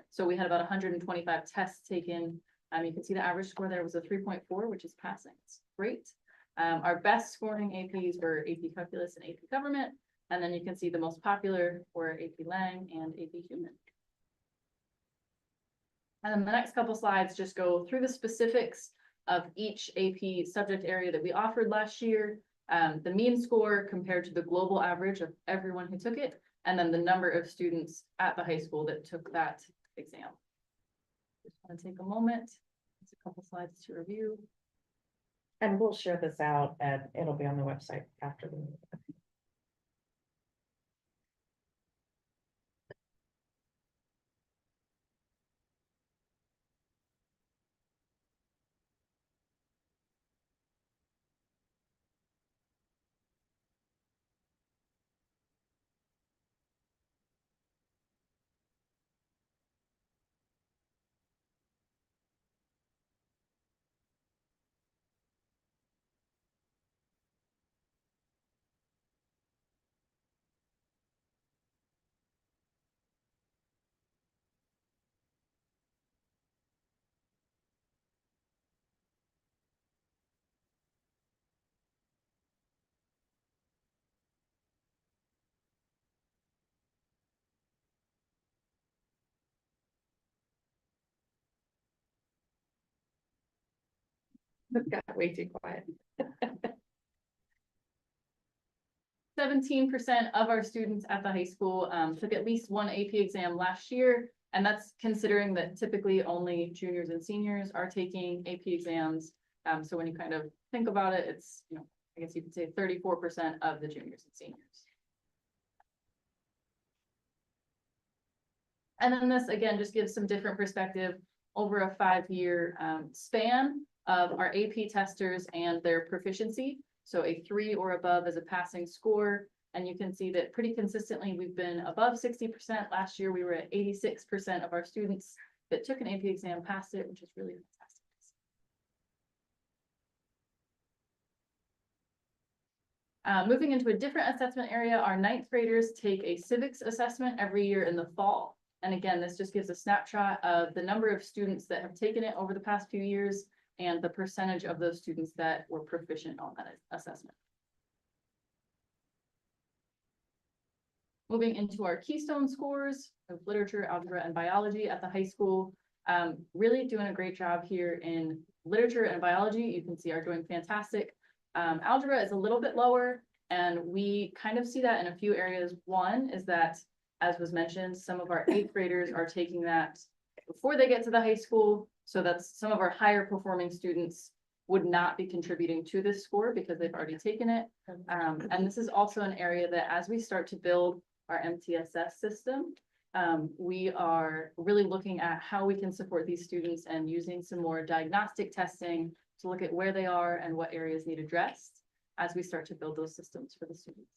S5: So we had about 125 tests taken. You can see the average score there was a 3.4, which is passing. It's great. Our best scoring APs were AP Calculus and AP Government. And then you can see the most popular were AP Lang and AP Human. And then the next couple slides just go through the specifics of each AP subject area that we offered last year. The mean score compared to the global average of everyone who took it, and then the number of students at the high school that took that exam. Just want to take a moment. It's a couple slides to review.
S3: And we'll share this out and it'll be on the website after the meeting. It got way too quiet.
S5: 17% of our students at the high school took at least one AP exam last year. And that's considering that typically only juniors and seniors are taking AP exams. So when you kind of think about it, it's, you know, I guess you could say 34% of the juniors and seniors. And then this, again, just gives some different perspective over a 5-year span of our AP testers and their proficiency. So a 3 or above is a passing score. And you can see that pretty consistently we've been above 60%. Last year we were at 86% of our students that took an AP exam passed it, which is really fantastic. Moving into a different assessment area, our 9th graders take a civics assessment every year in the fall. And again, this just gives a snapshot of the number of students that have taken it over the past few years and the percentage of those students that were proficient on that assessment. Moving into our keystone scores of literature, algebra, and biology at the high school. Really doing a great job here in literature and biology. You can see are doing fantastic. Algebra is a little bit lower, and we kind of see that in a few areas. One is that, as was mentioned, some of our 8th graders are taking that before they get to the high school. So that's some of our higher performing students would not be contributing to this score because they've already taken it. And this is also an area that as we start to build our MTSS system, we are really looking at how we can support these students and using some more diagnostic testing to look at where they are and what areas need addressed as we start to build those systems for the students.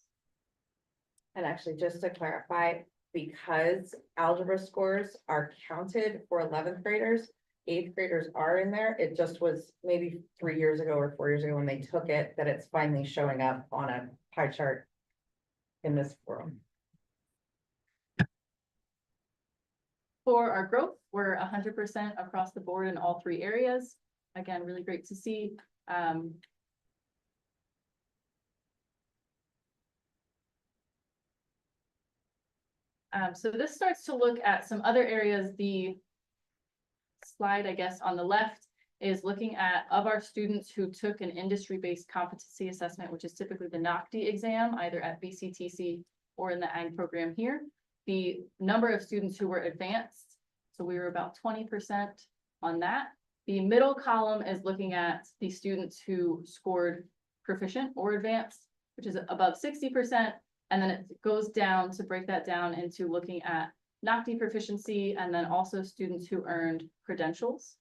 S3: And actually, just to clarify, because algebra scores are counted for 11th graders, 8th graders are in there. It just was maybe 3 years ago or 4 years ago when they took it that it's finally showing up on a pie chart in this forum.
S5: For our growth, we're 100% across the board in all 3 areas. Again, really great to see. So this starts to look at some other areas. The slide, I guess, on the left is looking at, of our students who took an industry-based competency assessment, which is typically the NOCD exam, either at BCTC or in the ag program here, the number of students who were advanced. So we were about 20% on that. The middle column is looking at the students who scored proficient or advanced, which is above 60%. And then it goes down to break that down into looking at NOCD proficiency, and then also students who earned credentials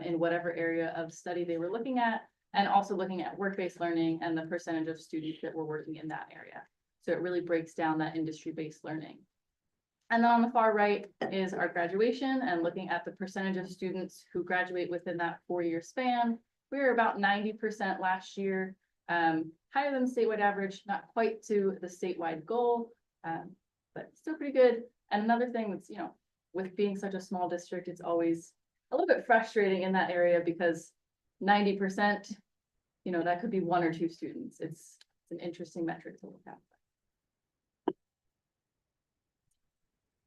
S5: in whatever area of study they were looking at, and also looking at work-based learning and the percentage of students that were working in that area. So it really breaks down that industry-based learning. And then on the far right is our graduation and looking at the percentage of students who graduate within that 4-year span. We were about 90% last year, higher than the statewide average, not quite to the statewide goal, but still pretty good. And another thing that's, with being such a small district, it's always a little bit frustrating in that area because 90%, that could be 1 or 2 students. It's an interesting metric to look at.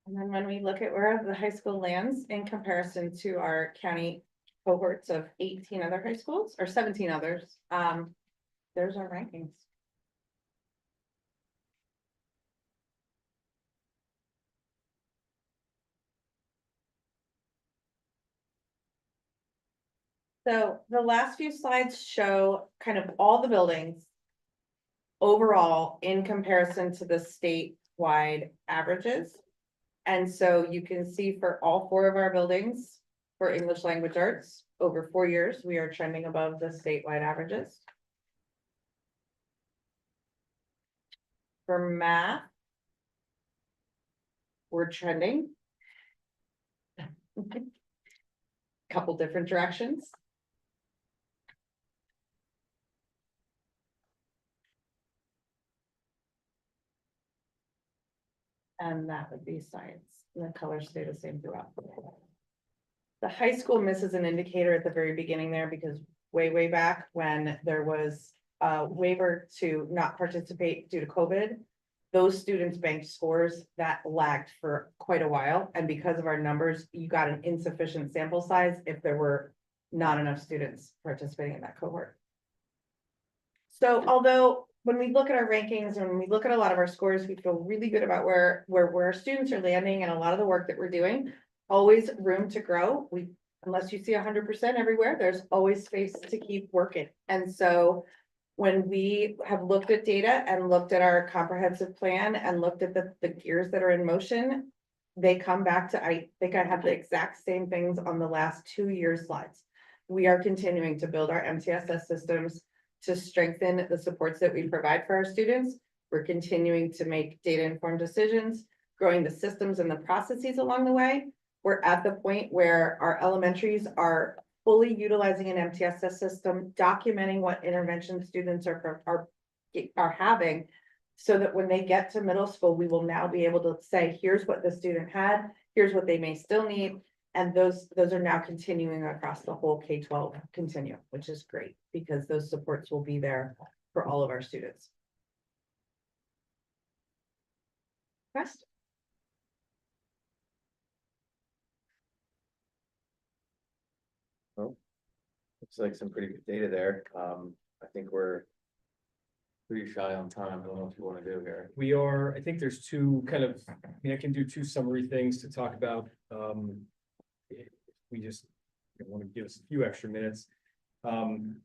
S3: And then when we look at where the high school lands in comparison to our county cohorts of 18 other high schools or 17 others, there's our rankings. So the last few slides show kind of all the buildings overall in comparison to the statewide averages. And so you can see for all 4 of our buildings for English language arts, over 4 years, we are trending above the statewide averages. For math, we're trending couple different directions. And that would be science. And the colors stay the same throughout. The high school misses an indicator at the very beginning there because way back when there was a waiver to not participate due to COVID, those students banked scores that lagged for quite a while. And because of our numbers, you got an insufficient sample size if there were not enough students participating in that cohort. So although when we look at our rankings and when we look at a lot of our scores, we feel really good about where our students are landing and a lot of the work that we're doing. Always room to grow. Unless you see 100% everywhere, there's always space to keep working. And so when we have looked at data and looked at our comprehensive plan and looked at the gears that are in motion, they come back to, I think I have the exact same things on the last 2 years slides. We are continuing to build our MTSS systems to strengthen the supports that we provide for our students. We're continuing to make data-informed decisions, growing the systems and the processes along the way. We're at the point where our elementaries are fully utilizing an MTSS system, documenting what intervention students are having, so that when they get to middle school, we will now be able to say, here's what the student had, here's what they may still need. And those are now continuing across the whole K-12 continuum, which is great because those supports will be there for all of our students. Next.
S4: Well, looks like some pretty good data there. I think we're pretty shy on time. I don't know what you want to do here.
S1: We are, I think there's 2 kind of, I can do 2 summary things to talk about. If we just want to give us a few extra minutes. From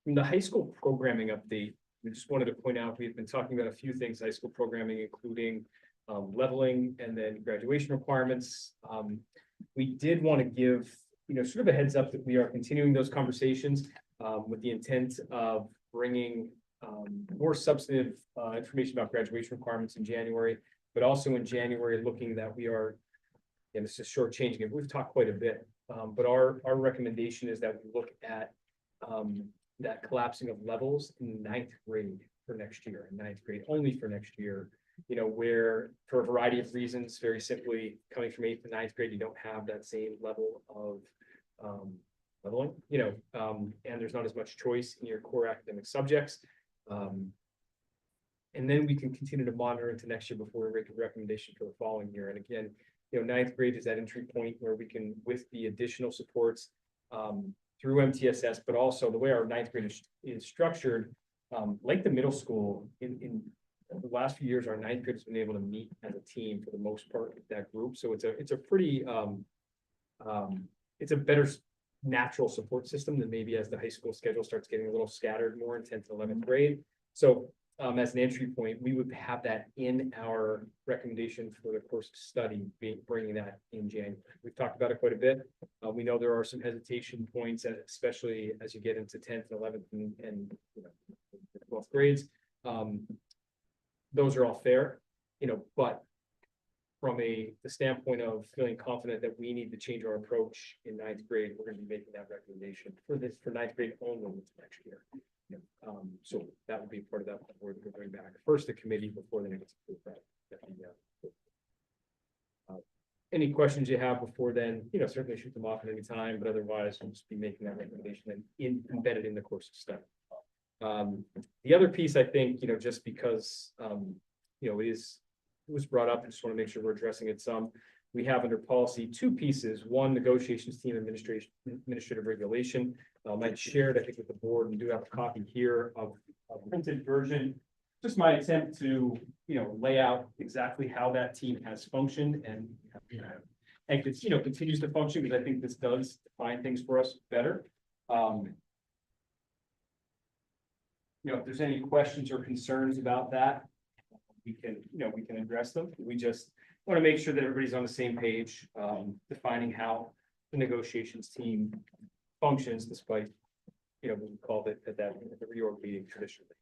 S1: the high school programming update, we just wanted to point out, we've been talking about a few things, high school programming, including leveling and then graduation requirements. We did want to give, sort of a heads up that we are continuing those conversations with the intent of bringing more substantive information about graduation requirements in January, but also in January, looking that we are, and this is shortchanging it, we've talked quite a bit, but our recommendation is that we look at that collapsing of levels in 9th grade for next year, in 9th grade, only for next year, where for a variety of reasons, very simply coming from 8th to 9th grade, you don't have that same level of leveling, and there's not as much choice in your core academic subjects. And then we can continue to monitor into next year before we make a recommendation for the following year. And again, 9th grade is that entry point where we can, with the additional supports, through MTSS, but also the way our ninth grade is structured, like the middle school, in the last few years, our ninth grade has been able to meet as a team for the most part with that group. So it's a pretty, it's a better natural support system than maybe as the high school schedule starts getting a little scattered more in 10th and 11th grade. So as an entry point, we would have that in our recommendation for the course of study, bringing that in January. We've talked about it quite a bit. We know there are some hesitation points, especially as you get into 10th and 11th and 12th grades. Those are all fair, but from the standpoint of feeling confident that we need to change our approach in ninth grade, we're going to be making that recommendation for ninth grade only next year. So that would be part of that board that we're going back. First, the committee before the next. Any questions you have before then, certainly shoot them off at any time, but otherwise we'll just be making that recommendation and embedded in the course of study. The other piece, I think, just because, it was brought up, I just want to make sure we're addressing it some. We have under policy two pieces, one negotiations team administrative regulation. I shared, I think, with the board, and do have a copy here of a printed version. Just my attempt to, lay out exactly how that team has functioned and it's, continues to function, because I think this does define things for us better. If there's any questions or concerns about that, we can address them. We just want to make sure that everybody's on the same page, defining how the negotiations team functions, despite, we called it at the reorg meeting traditionally.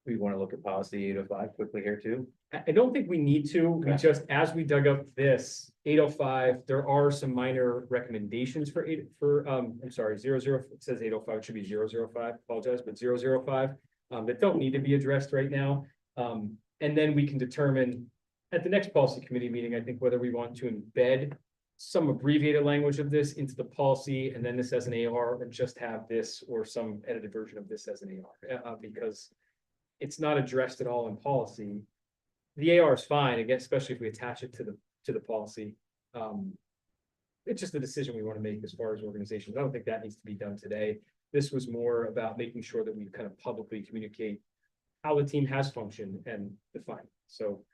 S4: We want to look at policy 805 quickly here too.
S1: I don't think we need to. We
S4: Okay.
S1: just, as we dug up this 805, there are some minor recommendations for I'm sorry, 00, it says 805, it should be 005, apologize, but 005, that don't need to be addressed right now. And then we can determine at the next policy committee meeting, I think, whether we want to embed some abbreviated language of this into the policy and then this as an AR, or just have this or some edited version of this as an AR, because it's not addressed at all in policy. The AR is fine, again, especially if we attach it to the policy. It's just a decision we want to make as far as organizations. I don't think that needs to be done today. This was more about making sure that we kind of publicly communicate how the team has functioned and defined. So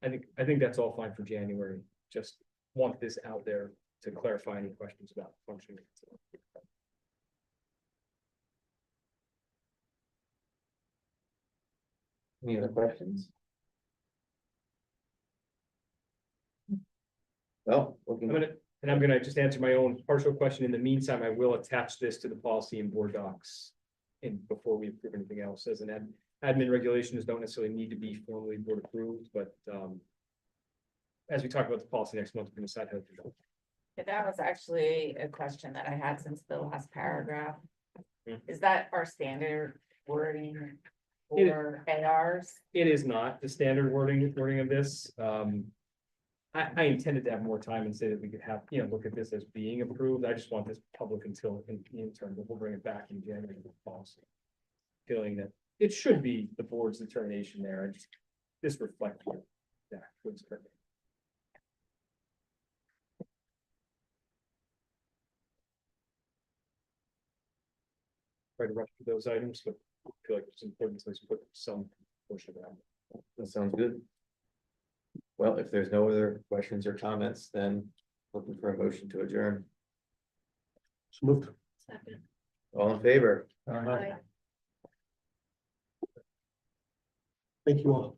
S1: I think that's all fine for January. Just want this out there to clarify any questions about functioning.
S4: Any other questions? Well,
S1: I'm gonna just answer my own partial question. In the meantime, I will attach this to the policy and board docs before we approve anything else. As an admin regulations don't necessarily need to be formally board approved, but as we talk about the policy next month, we can decide how to do that.
S11: Yeah, that was actually a question that I had since the last paragraph.
S1: Mhm.
S11: Is that our standard wording
S1: It-
S11: for ARs?
S1: It is not the standard wording of this. I intended to have more time and say that we could have, look at this as being approved. I just want this public until in interim, but we'll bring it back in January with policy. Feeling that it should be the board's determination there. This reflects that. Try to rush through those items, but I feel like it's important to put some portion of that.
S4: that sounds good. Well, if there's no other questions or comments, then looking for a motion to adjourn.
S2: So moved.
S6: Second.
S4: All in favor?
S6: Aye.
S2: Thank you all.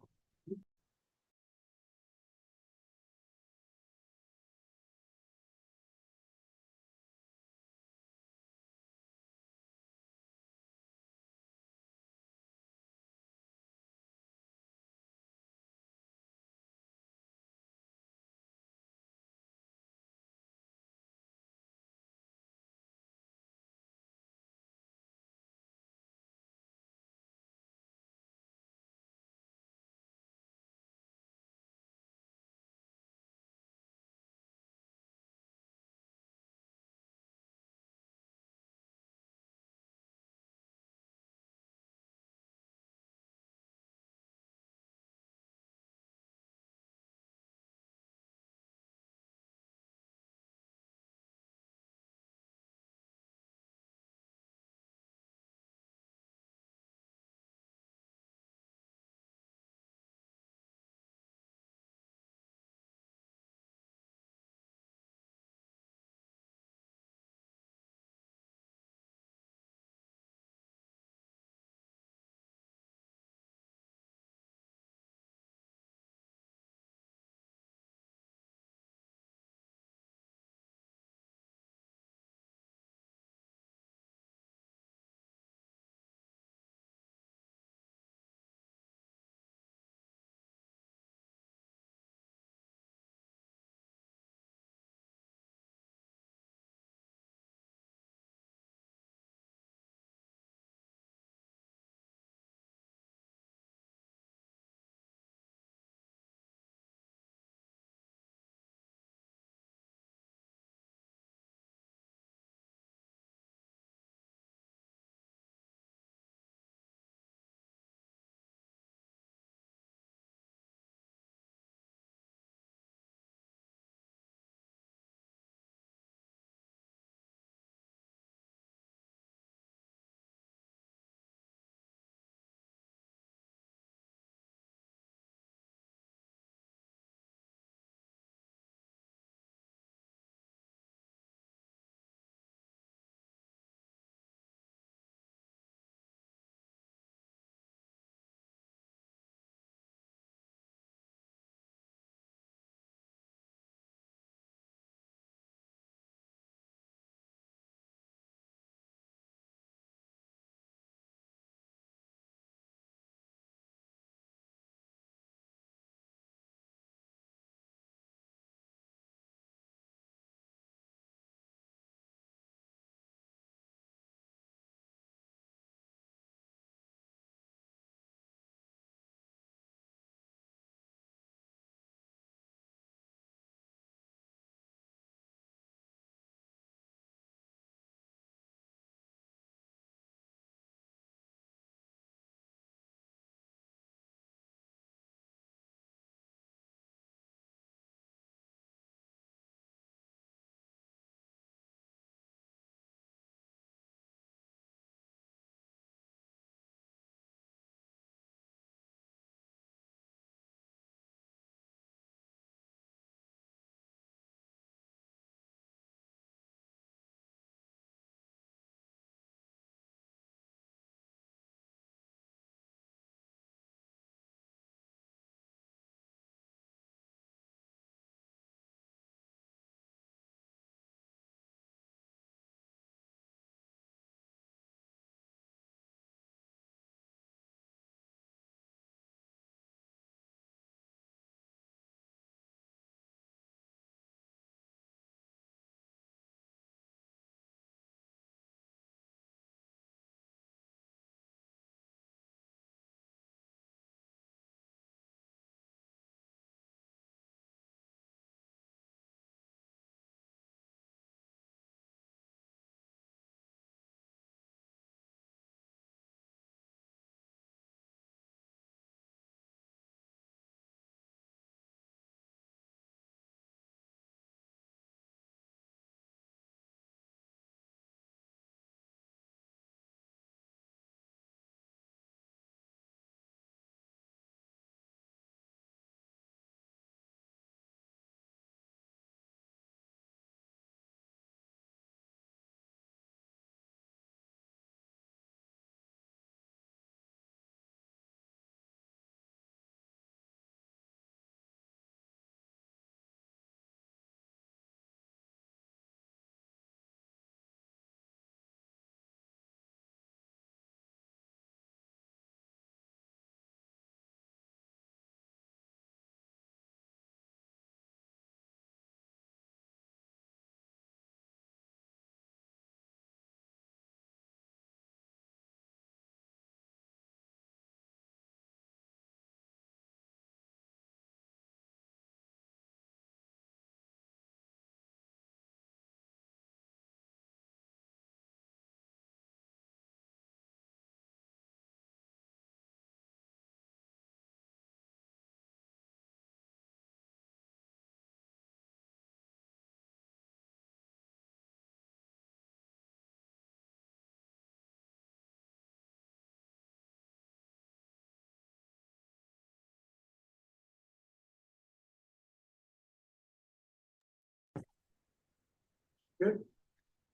S1: All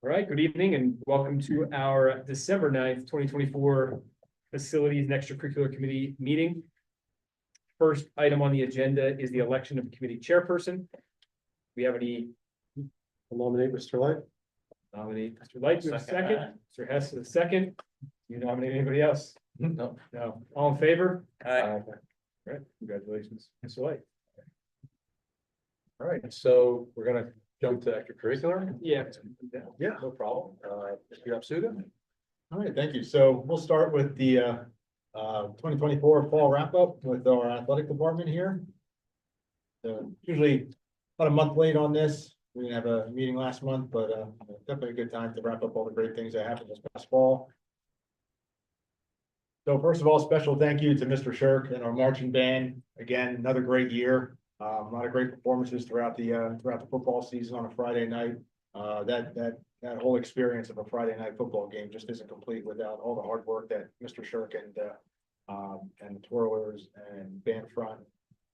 S1: right, good evening and welcome to our December 9th, 2024 Facilities and Extracurricular Committee meeting. First item on the agenda is the election of committee chairperson. We have any
S2: I'll nominate Mr. Light.
S1: nominate Mr. Light, we have a second, Mr. Hess is a second. You nominate anybody else?
S4: No.
S1: No, all in favor?
S10: Aye.
S1: All right, congratulations, Mr. Light.
S12: All right, so we're gonna jump to extracurricular.
S1: Yeah.
S12: Yeah, no problem. Mr. Yapsuda. All right, thank you. So we'll start with the 2024 fall wrap up with our athletic department here. Usually about a month late on this. We didn't have a meeting last month, but definitely a good time to wrap up all the great things that happened this past fall. So first of all, special thank you to Mr. Shirk and our marching band. Again, another great year. A lot of great performances throughout the football season on a Friday night. That whole experience of a Friday night football game just isn't complete without all the hard work that Mr. Shirk and the twirlers and band front,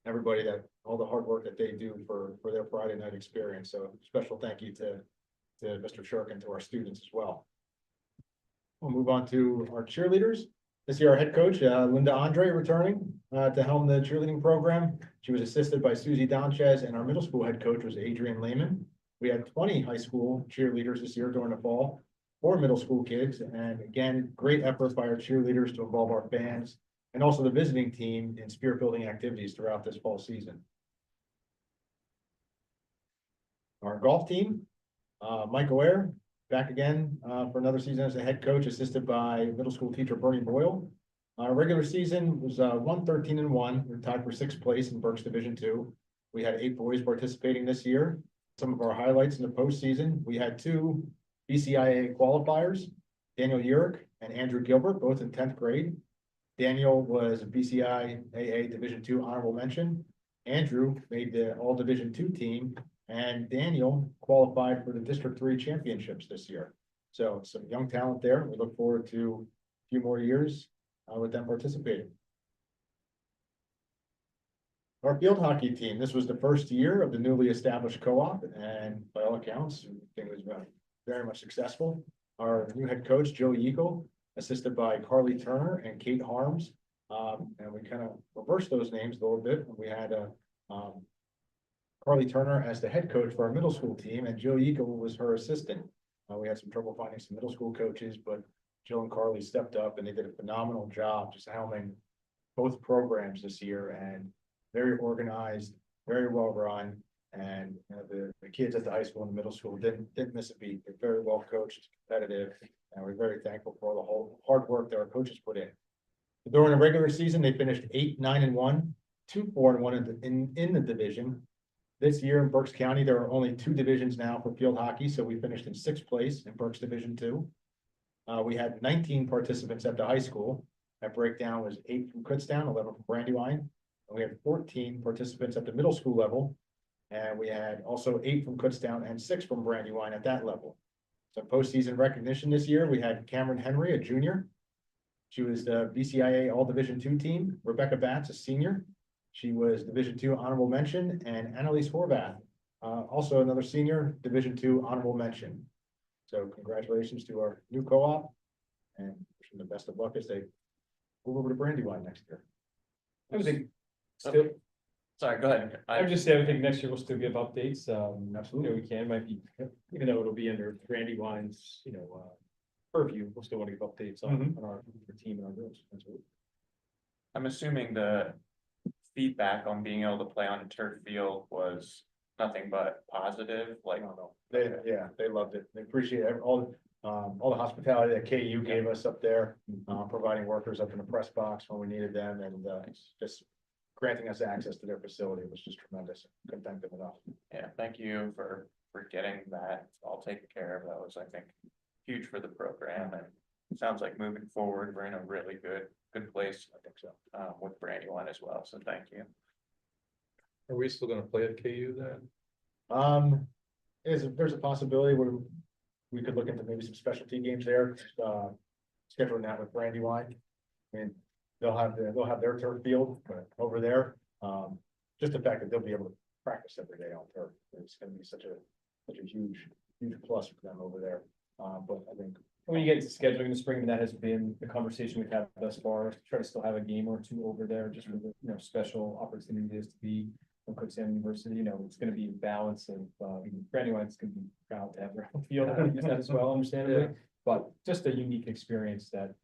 S12: everybody all the hard work that they do for their Friday night experience. So special thank you to Mr. Shirk and to our students as well. We'll move on to our cheerleaders. This year, our head coach, Linda Andre, returning to helm the cheerleading program. She was assisted by Susie Donchez, and our middle school head coach was Adrian Lehman. We had 20 high school cheerleaders this year during the fall, 4 middle school kids, and again, great effort by our cheerleaders to involve our fans and also the visiting team in spirit building activities throughout this fall season. Our golf team, Mike O'Hare, back again for another season as a head coach, assisted by middle school teacher Bernie Boyle. Our regular season was 113-1. We're tied for 6th place in Berks Division II. We had 8 boys participating this year. Some of our highlights in the postseason, we had 2 BCIA qualifiers, Daniel Urick and Andrew Gilbert, both in 10th grade. Daniel was a BCIAA Division II honorable mention. Andrew made the all Division II team, and Daniel qualified for the District 3 championships this year. So some young talent there. We look forward to a few more years with them participating. Our field hockey team, this was the first year of the newly established co-op, and by all accounts, I think it was very much successful. Our new head coach, Joe Yeagle, assisted by Carly Turner and Kate Harms. And we kind of reversed those names a little bit. We had Carly Turner as the head coach for our middle school team, and Joe Yeagle was her assistant. We had some trouble finding some middle school coaches, but Jill and Carly stepped up and they did a phenomenal job just helming both programs this year, and very organized, very well run. And the kids at the high school and the middle school didn't miss a beat. They're very well coached, competitive, and we're very thankful for all the whole hard work that our coaches put in. During the regular season, they finished 8-9-1, 2-4-1 in the division. This year in Berks County, there are only 2 divisions now for field hockey, so we finished in 6th place in Berks Division II. We had 19 participants at the high school. That breakdown was 8 from Kutztown, 11 from Brandywine. And we had 14 participants at the middle school level. And we had also 8 from Kutztown and 6 from Brandywine at that level. So postseason recognition this year, we had Cameron Henry, a junior. She was the BCIA All Division II team. Rebecca Batts, a senior. She was Division II honorable mention, and Annalise Horvath, also another senior, Division II honorable mention. So congratulations to our new co-op, and wish them the best of luck as they move over to Brandywine next year.
S1: I would think still,
S10: Sorry, go ahead.
S1: I would just say, I think next year we'll still give updates.
S12: Absolutely.
S1: We can, might be, even though it'll be under Brandywine's, purview, we'll still want to give updates on our team and our girls. Absolutely.
S13: I'm assuming the feedback on being able to play on a turf field was nothing but positive, like.
S12: No. They loved it. They appreciate all the hospitality that KU gave us up there, providing workers up in the press box when we needed them, and just granting us access to their facility was just tremendous. Couldn't thank them enough.
S13: Yeah, thank you for getting that all taken care of. That was, I think, huge for the program, and it sounds like moving forward, we're in a really good place. I think so, with Brandywine as well. So thank you.
S12: Are we still going to play at KU then? There's a possibility where we could look into maybe some specialty games there, scheduling that with Brandywine. I mean, they'll have their turf field, but over there, just the fact that they'll be able to practice every day on turf. It's going to be such a huge huge plus for them over there. But I think
S1: When you get into scheduling in the spring, that has been the conversation we've had thus far, try to still have a game or two over there, just for the, special opportunities to be from Kutztown University, it's gonna be a balance of, Brandywine's gonna be proud to have their own field, I use that as well, understandably. But just a unique experience that,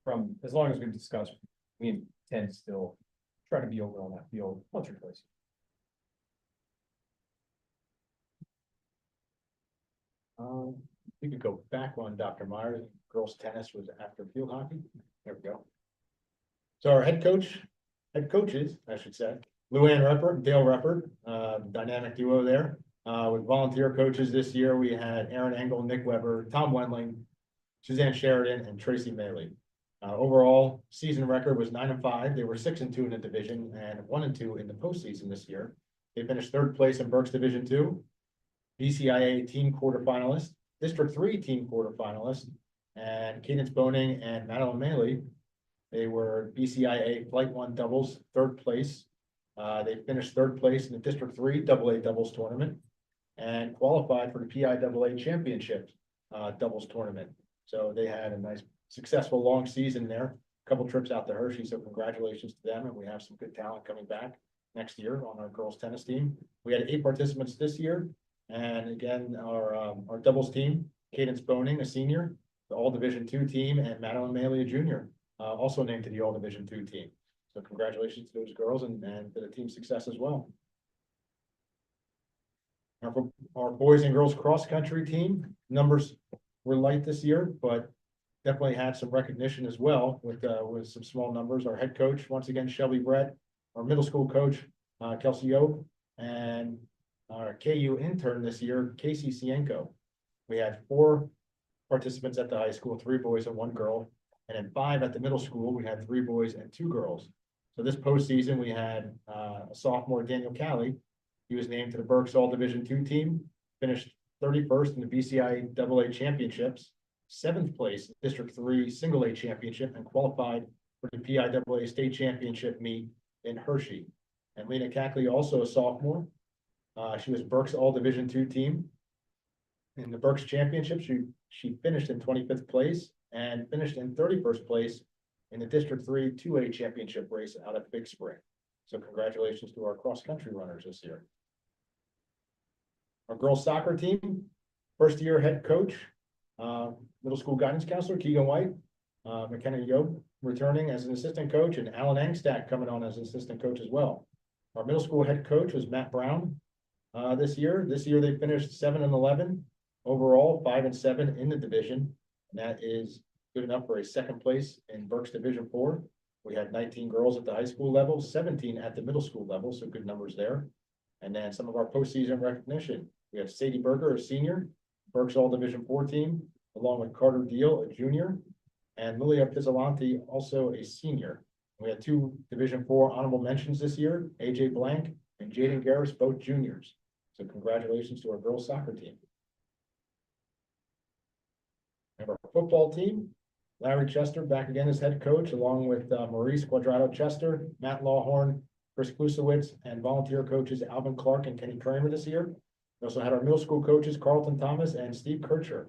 S1: from, as long as we've discussed, we intend to still try to be over on that field once or twice.
S12: we could go back on Dr. Myers. Girls tennis was after field hockey. There we go. So our head coaches, I should say, Luann Ruppert and Dale Ruppert, dynamic duo there. With volunteer coaches this year, we had Aaron Engel, Nick Weber, Tom Wendling, Suzanne Sheridan, and Tracy Maley. Overall, season record was 9-5. They were 6-2 in the division and 1-2 in the postseason this year. They finished third place in Berks Division 2, BCIA team quarterfinalist, District 3 team quarterfinalist, and Cadence Boning and Madeline Maley. They were BCIA Flight 1 doubles, third place. They finished third place in the District 3 AA doubles tournament and qualified for the PIAA championship doubles tournament. So they had a nice, successful long season there. A couple trips out to Hershey, so congratulations to them. And we have some good talent coming back next year on our girls tennis team. We had 8 participants this year. And again, our doubles team, Cadence Boning, a senior, the All Division 2 team, and Madeline Maley, a junior, also named to the All Division 2 team. So congratulations to those girls and to the team's success as well. Now for our boys and girls cross country team, numbers were light this year, but definitely had some recognition as well with some small numbers. Our head coach, once again, Shelby Brett, our middle school coach, Kelsey Yobe, and our KU intern this year, Casey Cienko. We had 4 participants at the high school, 3 boys and 1 girl. And then 5 at the middle school, we had 3 boys and 2 girls. So this postseason, we had a sophomore, Daniel Cali. He was named to the Berks All Division 2 team, finished 31st in the BCI AA championships, 7th place District 3 Single A championship, and qualified for the PIAA state championship meet in Hershey. And Lena Cackley, also a sophomore. She was Berks All Division 2 team. In the Berks championship, she finished in 25th place and finished in 31st place in the District 3 2A championship race out at Big Spring. So congratulations to our cross-country runners this year. Our girls soccer team, first year head coach, middle school guidance counselor, Keegan White, McKenna Yobe returning as an assistant coach, and Alan Angstack coming on as an assistant coach as well. Our middle school head coach was Matt Brown this year. This year they finished 7-11 overall, 5-7 in the division. And that is good enough for a 2nd place in Berks Division 4. We had 19 girls at the high school level, 17 at the middle school level, so good numbers there. And then some of our postseason recognition. We have Sadie Berger, a senior, Berks All Division 4 team, along with Carter Deal, a junior, and Lilia Pizzolanti, also a senior. We had 2 Division 4 honorable mentions this year, AJ Blank and Jaden Garris, both juniors. So congratulations to our girls soccer team. And our football team, Larry Chester back again as head coach, along with Maurice Quadrado Chester, Matt Lawhorn, Chris Klusowitz, and volunteer coaches Alvin Clark and Kenny Kramer this year. We also had our middle school coaches, Carlton Thomas and Steve Kircher.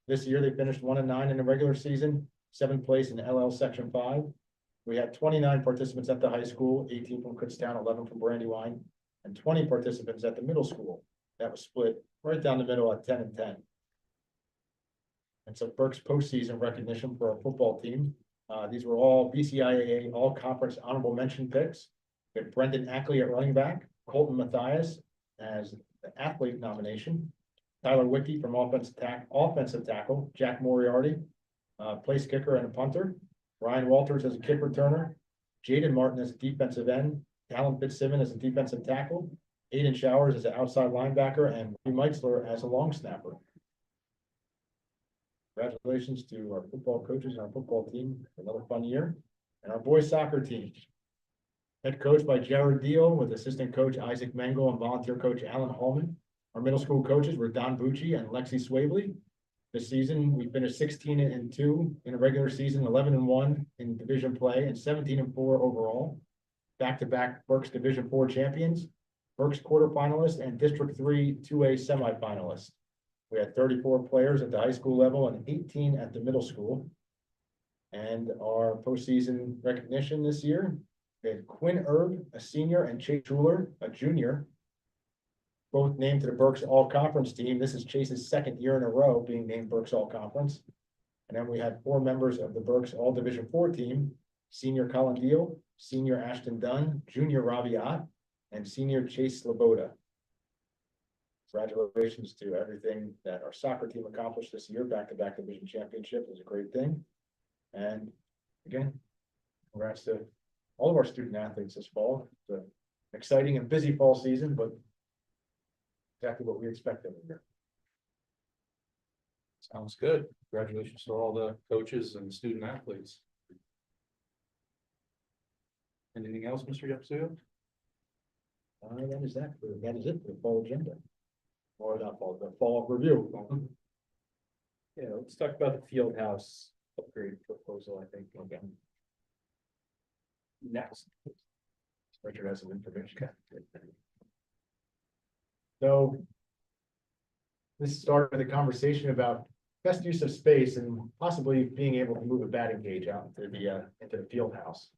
S12: This year they finished 1-9 in the regular season, 7th place in LL Section 5. We had 29 participants at the high school, 18 from Kutztown, 11 from Brandywine, and 20 participants at the middle school. That was split right down the middle at 10-10. And so Berks postseason recognition for our football team. These were all BCIAA all-conference honorable mention picks. We had Brendan Ackley at running back, Colton Matthias as the athlete nomination, Tyler Wicke from offensive tackle, Jack Moriarty, place kicker and a punter, Ryan Walters as a kick returner, Jaden Martin as a defensive end, Alan Fitzsimmons as a defensive tackle, Aiden Showers as an outside linebacker, and Lee Meitzler as a long snapper. Congratulations to our football coaches and our football team for another fun year. And our boys soccer team. Head coach by Jared Deal with assistant coach Isaac Mengel and volunteer coach Alan Hallman. Our middle school coaches were Don Bucci and Lexi Swavely. This season, we finished 16-2 in a regular season, 11-1 in division play, and 17-4 overall. Back-to-back Berks Division 4 champions, Berks quarterfinalists, and District 3 2A semifinalists. We had 34 players at the high school level and 18 at the middle school. And our postseason recognition this year, we had Quinn Erb, a senior, and Chase Schuler, a junior, both named to the Berks All-Conference team. This is Chase's second year in a row being named Berks All-Conference. And then we had 4 members of the Berks All-Division 4 team, senior Colin Deal, senior Ashton Dunn, junior Robbie Ott, and senior Chase Sloboda. Congratulations to everything that our soccer team accomplished this year. Back-to-back division championship is a great thing. And again, congrats to all of our student athletes this fall. It's an exciting and busy fall season, but exactly what we expected.
S10: Sounds good. Congratulations to all the coaches and student athletes. Anything else, Mr. Yepsuya?
S12: That is it for the fall agenda. Or not fall, the fall review.
S1: Yeah, let's talk about the field house upgrade proposal, I think. Okay. Next.
S12: Richard has some information. So this started with a conversation about best use of space and possibly being able to move a batting cage out into the field house.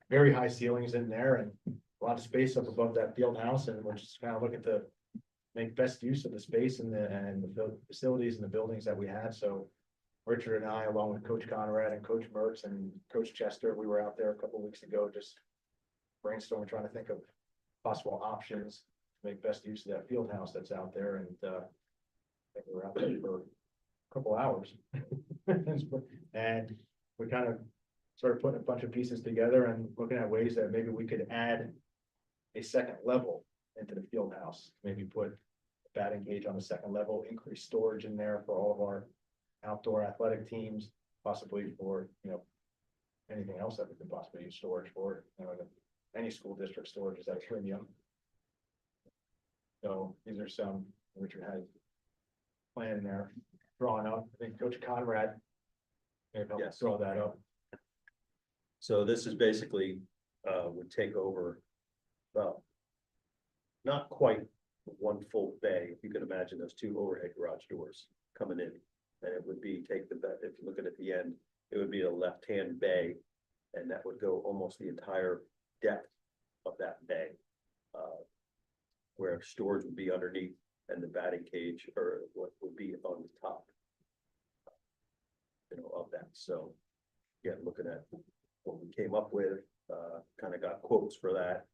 S12: Very high ceilings in there and a lot of space up above that field house, and we're just kind of looking to make best use of the space and the facilities and the buildings that we have. So Richard and I, along with Coach Conrad and Coach Mertz and Coach Chester, we were out there a couple of weeks ago just brainstorming, trying to think of possible options to make best use of that field house that's out there. And I think we were out there for a couple hours. And we kind of started putting a bunch of pieces together and looking at ways that maybe we could add a second level into the field house. Maybe put a batting cage on the second level, increase storage in there for all of our outdoor athletic teams, possibly for, anything else that we could possibly use storage for. Any school district storage is at a premium. So these are some Richard has plan there drawn up. I think Coach Conrad may have helped us draw that up.
S14: So this is basically, would take over, well, not quite one full bay. If you can imagine those 2 overhead garage doors coming in. And it would be, if you look at the end, it would be a left-hand bay. And that would go almost the entire depth of that bay. Where storage would be underneath and the batting cage or what would be on the top. Of that. So, yeah, looking at what we came up with, kind of got quotes for that,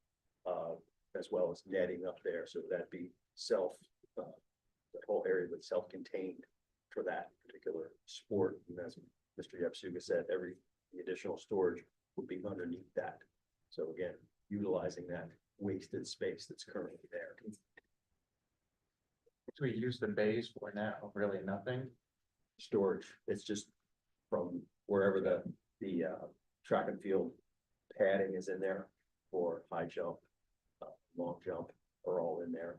S14: as well as netting up there. So that'd be the whole area would self-contained for that particular sport. And as Mr. Yepsuga said, the additional storage would be underneath that. So again, utilizing that wasted space that's currently there.
S13: So we use the bays for now, really nothing.
S14: Storage, it's just from wherever the track and field padding is in there for high jump, long jump are all in there.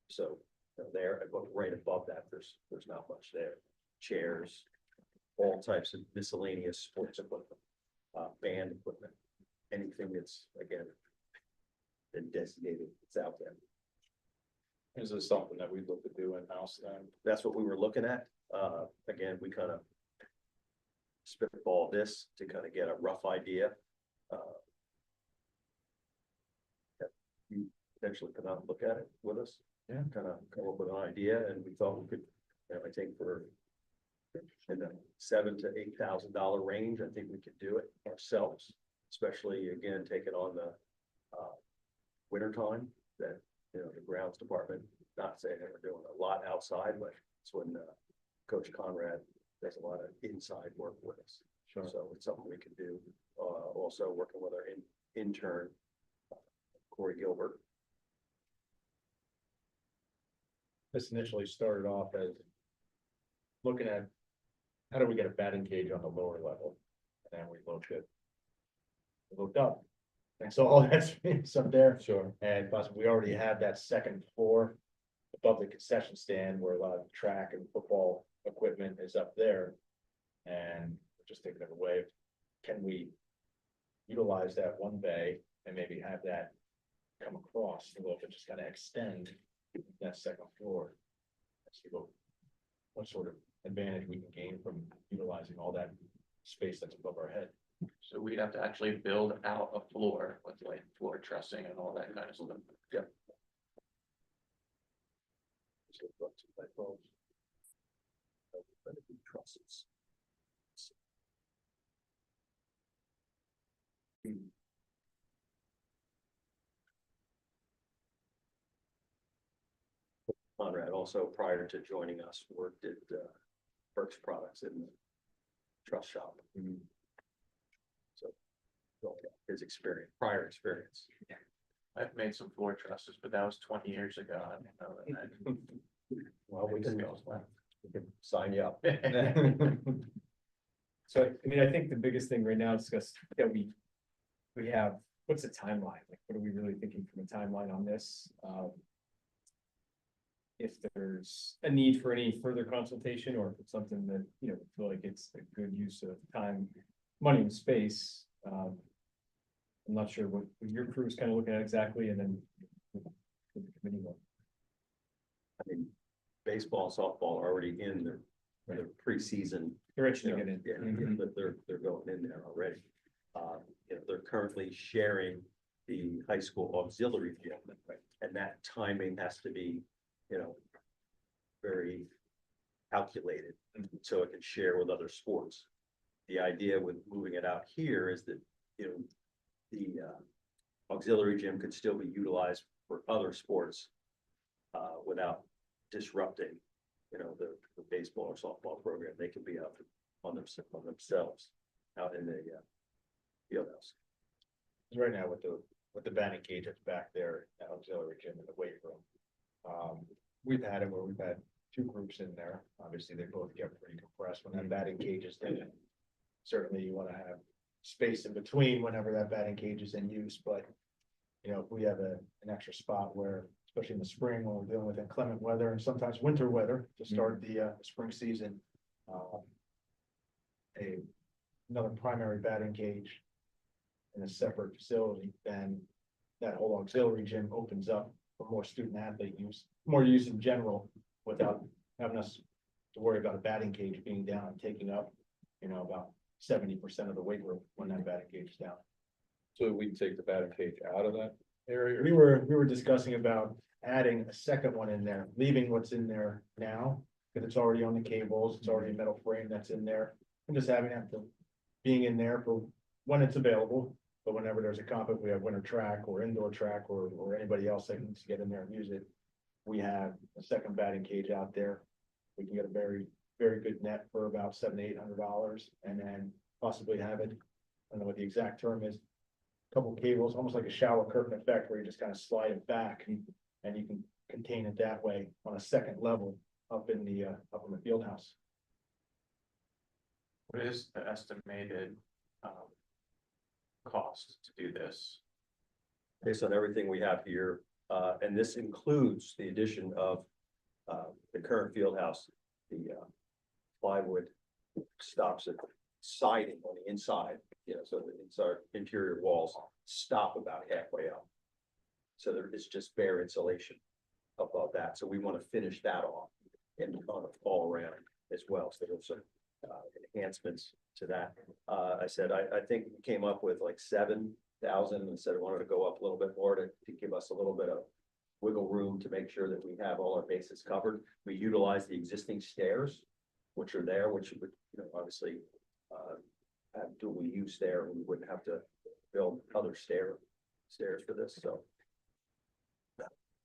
S14: So there, right above that, there's not much there. Chairs, all types of miscellaneous sports equipment, band equipment, anything that's again been designated, it's out there.
S10: Is this something that we'd look to do in-house then?
S14: That's what we were looking at. Again, we kind of spitball this to kind of get a rough idea. You potentially come out and look at it with us.
S10: Yeah.
S14: Kind of come up with an idea, and we thought we could, I think for in the $7,000 to $8,000 range, I think we could do it ourselves, especially again, taking on the winter time that, the grounds department, not saying that we're doing a lot outside, but it's when Coach Conrad does a lot of inside work with us.
S12: Sure.
S14: So it's something we can do. Also working with our intern, Corey Gilbert.
S12: This initially started off as looking at how do we get a batting cage on the lower level? And then we looked up and so all that's up there.
S10: Sure.
S12: And plus we already have that second floor above the concession stand where a lot of track and football equipment is up there. And we're just thinking of a way, can we utilize that one bay and maybe have that come across a little bit, just kind of extend that second floor. See what what sort of advantage we can gain from utilizing all that space that's above our head.
S13: So we'd have to actually build out a floor with like floor trussing and all that kind of stuff.
S14: Yeah. So, up to my phone. Trusses. Conrad also, prior to joining us, worked at Burke's Products in the truss shop. So, well, his experience, prior experience.
S13: I've made some floor trusses, but that was 20 years ago. I don't know that.
S14: Well, we can sign you up.
S1: So, I mean, I think the biggest thing right now is just that we have, what's the timeline? Like, what are we really thinking from a timeline on this? If there's a need for any further consultation, or if it's something that, you know, feel like it's a good use of time, money and space. I'm not sure what your crew is kind of looking at exactly, and then the committee one.
S14: I mean, baseball and softball are already in their preseason.
S1: They're itching to get in.
S14: Yeah, but they're going in there already. You know, they're currently sharing the high school auxiliary field, and that timing has to be, you know, very calculated, so it can share with other sports. The idea with moving it out here is that, you know, the auxiliary gym could still be utilized for other sports without disrupting, you know, the baseball or softball program. They can be up on themselves out in the field house.
S12: Right now with the batting cage that's back there, at auxiliary gym in the weight room. We've had it where we've had two groups in there. Obviously, they both get pretty compressed when that batting cage is there. Certainly you want to have space in between whenever that batting cage is in use, but you know, if we have an extra spot where, especially in the spring, when we're dealing with inclement weather and sometimes winter weather to start the spring season, another primary batting cage in a separate facility, then that whole auxiliary gym opens up for more student athlete use, more use in general, without having us to worry about a batting cage being down and taking up, you know, about 70% of the weight room when that batting cage is down.
S10: So we can take the batting cage out of that area?
S12: We were discussing about adding a second one in there, leaving what's in there now, because it's already on the cables, it's already a metal frame that's in there, and just having that being in there for when it's available. But whenever there's a comp, if we have winter track or indoor track or anybody else that needs to get in there and use it, we have a second batting cage out there. We can get a very, very good net for about $700 to $800, and then possibly have it, I don't know what the exact term is, a couple cables, almost like a shower curtain effect, where you just kind of slide it back and you can contain it that way on a second level up in the field house.
S13: What is the estimated cost to do this?
S14: Based on everything we have here, and this includes the addition of the current field house, the plywood stops at siding on the inside, you know, so the inside interior walls stop about halfway up. So there is just bare insulation above that. So we want to finish that off and all around as well. So there's some enhancements to that. I said, I think we came up with like 7,000 and said I wanted to go up a little bit more to give us a little bit of wiggle room to make sure that we have all our bases covered. We utilize the existing stairs, which are there, which would, you know, obviously have dual use there. We wouldn't have to build other stairs for this. So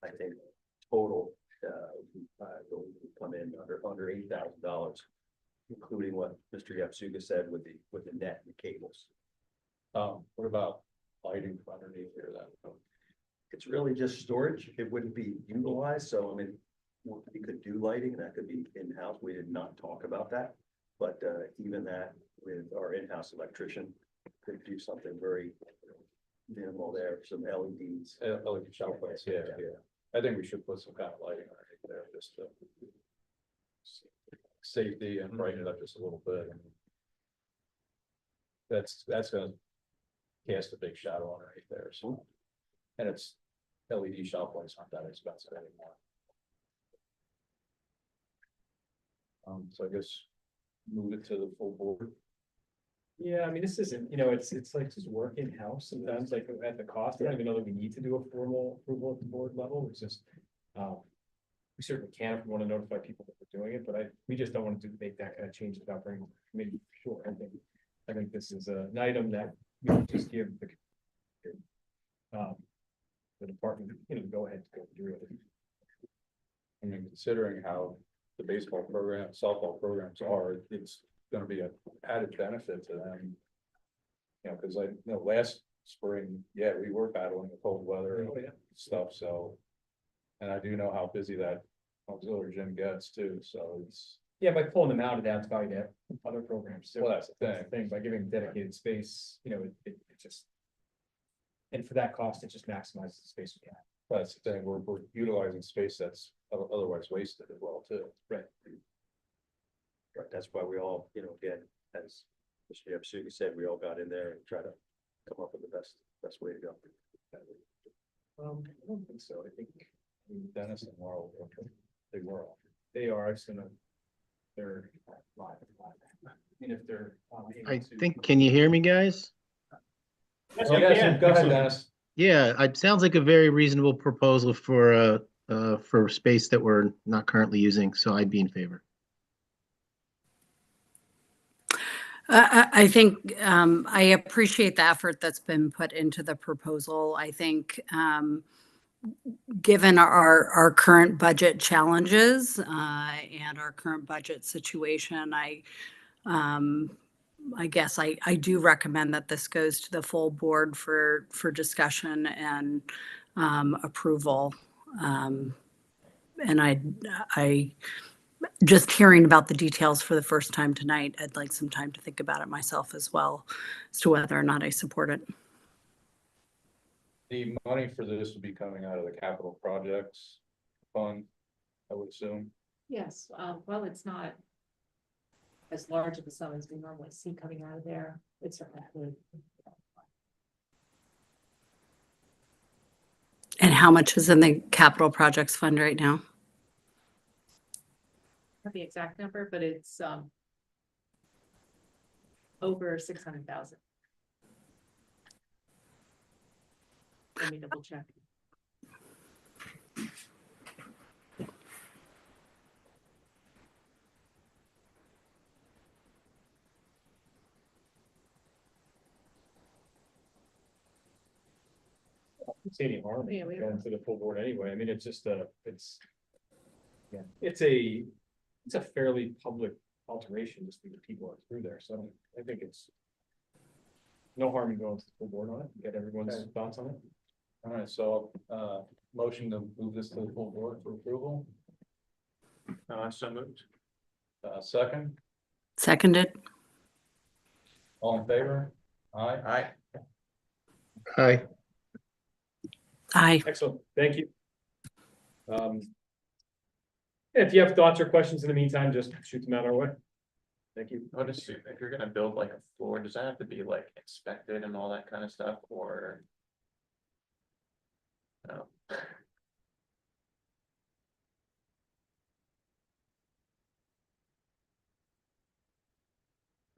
S14: I think total will come in under $8,000, including what Mr. Yapsuga said with the net and the cables.
S10: What about lighting underneath here then?
S14: It's really just storage. It wouldn't be utilized. So, I mean, we could do lighting, that could be in-house. We did not talk about that. But even that with our in-house electrician could do something very minimal there, some LEDs.
S10: LED shop lights, yeah. I think we should put some kind of lighting underneath there just to safety and brighten it up just a little bit. And that's gonna cast a big shadow underneath there. So, and it's LED shop lights aren't that expensive anymore. So I guess move it to the full board.
S1: Yeah, I mean, this isn't, it's like just work in-house sometimes, like at the cost. I don't even know that we need to do a formal approval at the board level. It's just, we certainly can if we want to notify people that we're doing it, but we just don't want to make that kind of change without bringing the committee. Sure, I think this is an item that we can just give the department, go ahead to go through it.
S10: I mean, considering how the baseball program, softball programs are, it's gonna be an added benefit to them. Cause I know last spring, yeah, we were battling the cold weather and stuff, so. And I do know how busy that auxiliary gym gets too, so it's,
S1: Yeah, by pulling them out of that, it's probably to other programs. too.
S10: well, that's the
S1: That's the thing, by giving dedicated space, it just. And for that cost, it just maximizes the space we have.
S10: that's the thing, we're utilizing space that's otherwise wasted as well too.
S1: Right.
S14: Right, that's why we all, again, as Mr. Yapsugi said, we all got in there and try to come up with the best way to go.
S1: I don't think so. I think
S10: Dennis and Laurel, they were all.
S1: they are, they're live. I mean, if they're.
S15: I think, can you hear me, guys?
S1: Yes,
S10: Go
S1: we can.
S10: ahead, Dennis.
S15: Yeah, it sounds like a very reasonable proposal for space that we're not currently using, so I'd be in favor.
S16: I think I appreciate the effort that's been put into the proposal. I think given our current budget challenges and our current budget situation, I guess I do recommend that this goes to the full board for discussion and approval. And I just hearing about the details for the first time tonight, I'd like some time to think about it myself as well as to whether or not I support it.
S10: The money for this would be coming out of the capital projects fund, I would assume.
S11: Yes, well, it's not as large of a sum as we normally see coming out of there. It's certainly.
S16: And how much is in the capital projects fund right now?
S11: Not the exact number, but it's over 600,000. Let me double check.
S1: See any harm
S11: Yeah, we
S1: going to the full board anyway. I mean, it's just it's a fairly public alteration just because people are through there. So I think it's no harm in going to the full board on it, get everyone's thoughts on it.
S10: All right, so motion to move this to the full board for approval. So moved. Second,
S16: Seconded.
S10: all in favor? Aye. Aye.
S15: Aye.
S16: Aye.
S1: Excellent, thank you. If you have thoughts or questions in the meantime, just shoot them out our way. Thank you.
S13: What is, if you're gonna build like a floor, does that have to be like inspected and all that kind of stuff, or? No.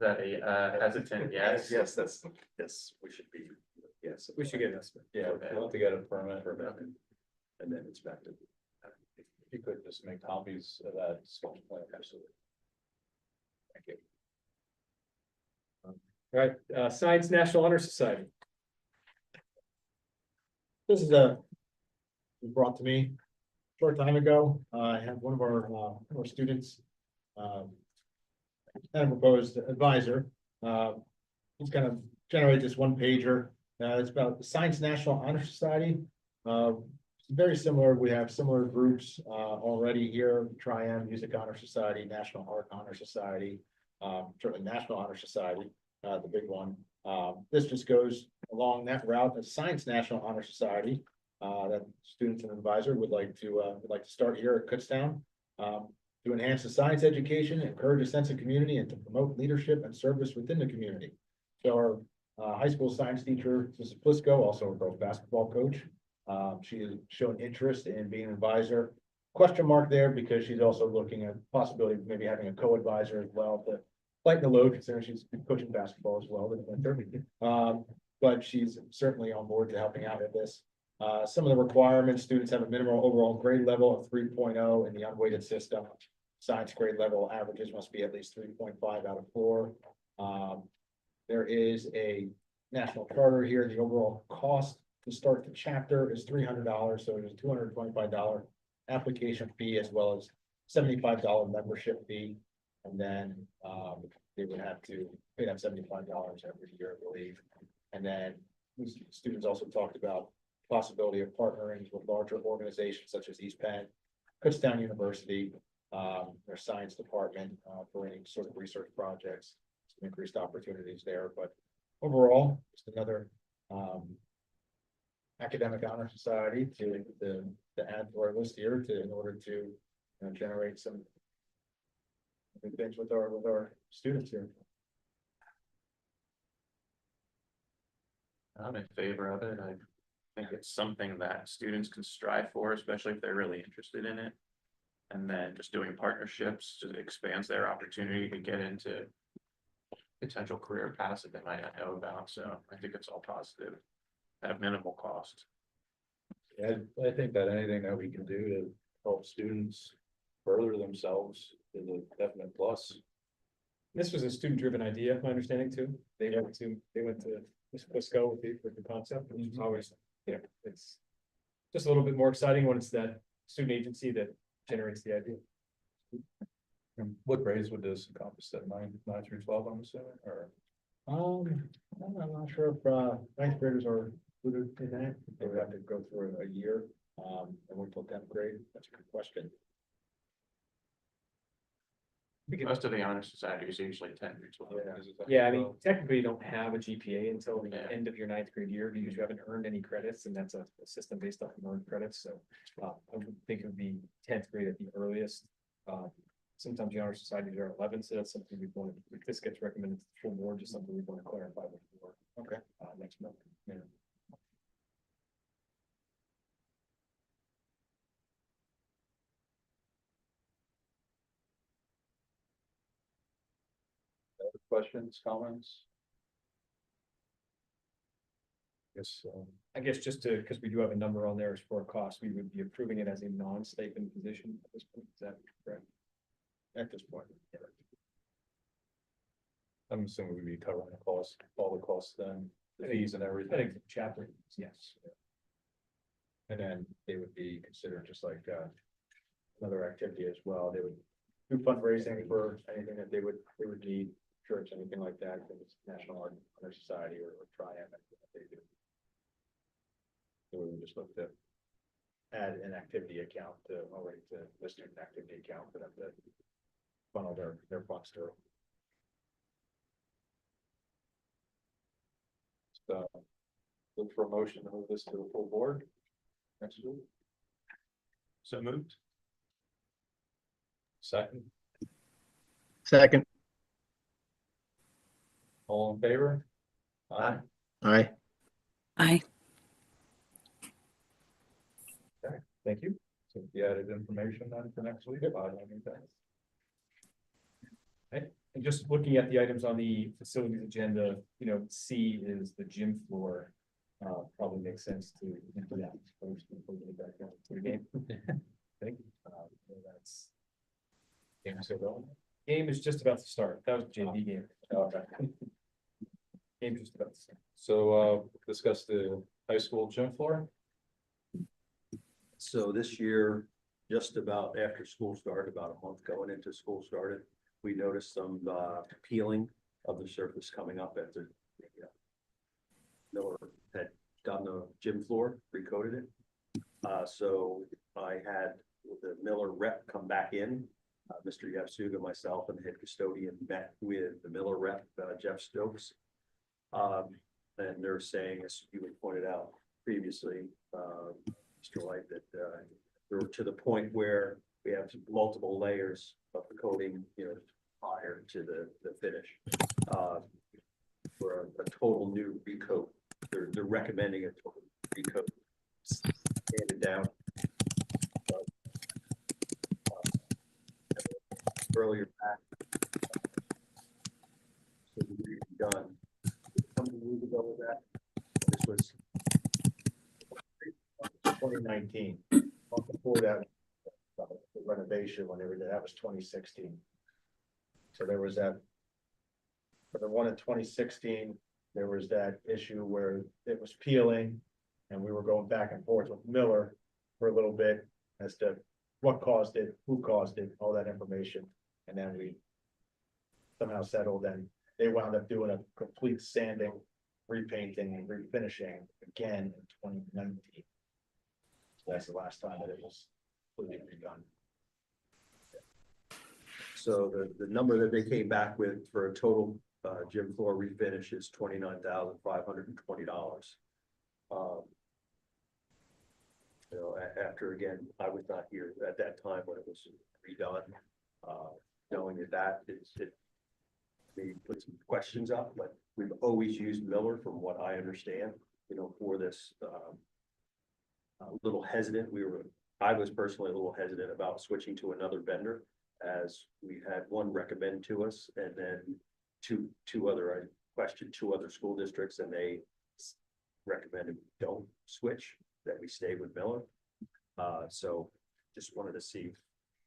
S13: Is that a hesitant yes?
S14: Yes, we should be, yes.
S1: We should get this.
S10: Yeah, we'll have to get a permit
S14: And then inspected.
S10: if you could just make copies of that sketch plan. Absolutely. Thank you.
S1: All right, Science National Honor Society.
S12: This is brought to me a short time ago. I had one of our students, and a proposed advisor. He's kind of generate this one pager. It's about the Science National Honor Society. Very similar. We have similar groups already here: Triumph Music Honor Society, National Art Honor Society, certainly National Honor Society, the big one. This just goes along that route. The Science National Honor Society that students and advisor would like to start here at Kutztown to enhance the science education, encourage a sense of community, and to promote leadership and service within the community. So our high school science teacher, Mrs. Plisco, also a girls basketball coach. She has shown interest in being an advisor question mark there because she's also looking at possibility of maybe having a co-advisor as well to lighten the load, considering she's been coaching basketball as well in the winter. But she's certainly on board to helping out with this. Some of the requirements, students have a minimum overall grade level of 3.0 in the unweighted system. Science grade level averages must be at least 3.5 out of 4. There is a national charter here. The overall cost to start the chapter is $300, so there's a $225 application fee as well as $75 membership fee. And then they'd have $75 every year, I believe. And then students also talked about possibility of partnering with larger organizations such as East Penn, Kutztown University, their science department for any sort of research projects, some increased opportunities there. But overall, just another academic honor society to add to our list here in order to generate some good things with our students here.
S13: I'm in favor of it. I think it's something that students can strive for, especially if they're really interested in it. And then just doing partnerships just expands their opportunity to get into potential career paths that they might not know about. So I think it's all positive at minimal cost.
S10: Yeah, I think that anything that we can do to help students further themselves is a definite plus.
S1: This was a student-driven idea, my understanding too. They went to Wisco with the concept, which is always, it's just a little bit more exciting when it's that student agency that generates the idea.
S10: And what grades would this encompass? That 9 through 12, I'm assuming, or?
S12: I'm not sure if ninth graders are included in that. They would have to go through a year and wait till 10th grade. That's a good question.
S13: Most of the honor society is usually 10 through 12.
S1: Yeah, I mean, technically you don't have a GPA until the end of your 9th grade year because you haven't earned any credits, and that's a system based off of earned credits. So I would think it would be 10th grade at the earliest. Sometimes the honor societies are 11, so that's something we want to, if this gets recommended to the full board, just something we want to clarify with the board.
S12: Okay.
S1: Next month. Yeah.
S10: Other questions, comments? Yes.
S1: I guess just to, because we do have a number on there as for cost, we would be approving it as a non-stipend position at this point. Is that correct?
S12: At this point.
S10: I'm assuming we'd be covering the cost, all the costs then, the fees and
S1: I
S10: everything.
S1: think the chapter, yes.
S12: And then they would be considered just like another activity as well. They would do fundraising for anything that they would need, church, anything like that, if it's National Honor Society or Triumph, anything that they do. So we would just look to add an activity account to the student activity account for them to funnel their funds through.
S10: So, look for a motion to move this to the full board next week.
S13: So moved.
S10: Second,
S15: Second.
S10: all in favor? Aye.
S15: Aye.
S16: Aye.
S10: Thank you. So the added information then for next week.
S1: And just looking at the items on the facilities agenda, C is the gym floor. Probably makes sense to do that first before we get back down to the game. I think that's. Game still going? Game is just about to start. That was the JV game.
S10: Okay.
S1: Game's just about to start.
S10: So discuss the high school gym floor.
S14: So this year, just about after school started, about a month going into school started, we noticed some peeling of the surface coming up after Miller had done the gym floor, recoated it. So I had the Miller rep come back in. Mr. Yasuga, myself, and the head custodian met with the Miller rep, Jeff Stokes. And they're saying, as you had pointed out previously, Mr. Light, that we're to the point where we have multiple layers of the coating, prior to the finish. For a total new recoat, they're recommending a total recoat handed down. earlier back. So we done. How many years ago was that? This was
S12: 2019. Before that, the renovation, when they were there, that was 2016. So there was that. For the one in 2016, there was that issue where it was peeling, and we were going back and forth with Miller for a little bit as to what caused it, who caused it, all that information, and then we somehow settled, and they wound up doing a complete sanding, repainting, and refinishing again in 2019. So that's the last time that it was completely redone.
S14: So the number that they came back with for a total gym floor refinish is $29,520. You know, after, again, I was not here at that time when it was redone. Knowing that we put some questions up, but we've always used Miller from what I understand, you know, for this. A little hesitant, I was personally a little hesitant about switching to another vendor, as we had one recommend to us, and then I questioned two other school districts, and they recommended we don't switch, that we stay with Miller. So just wanted to see,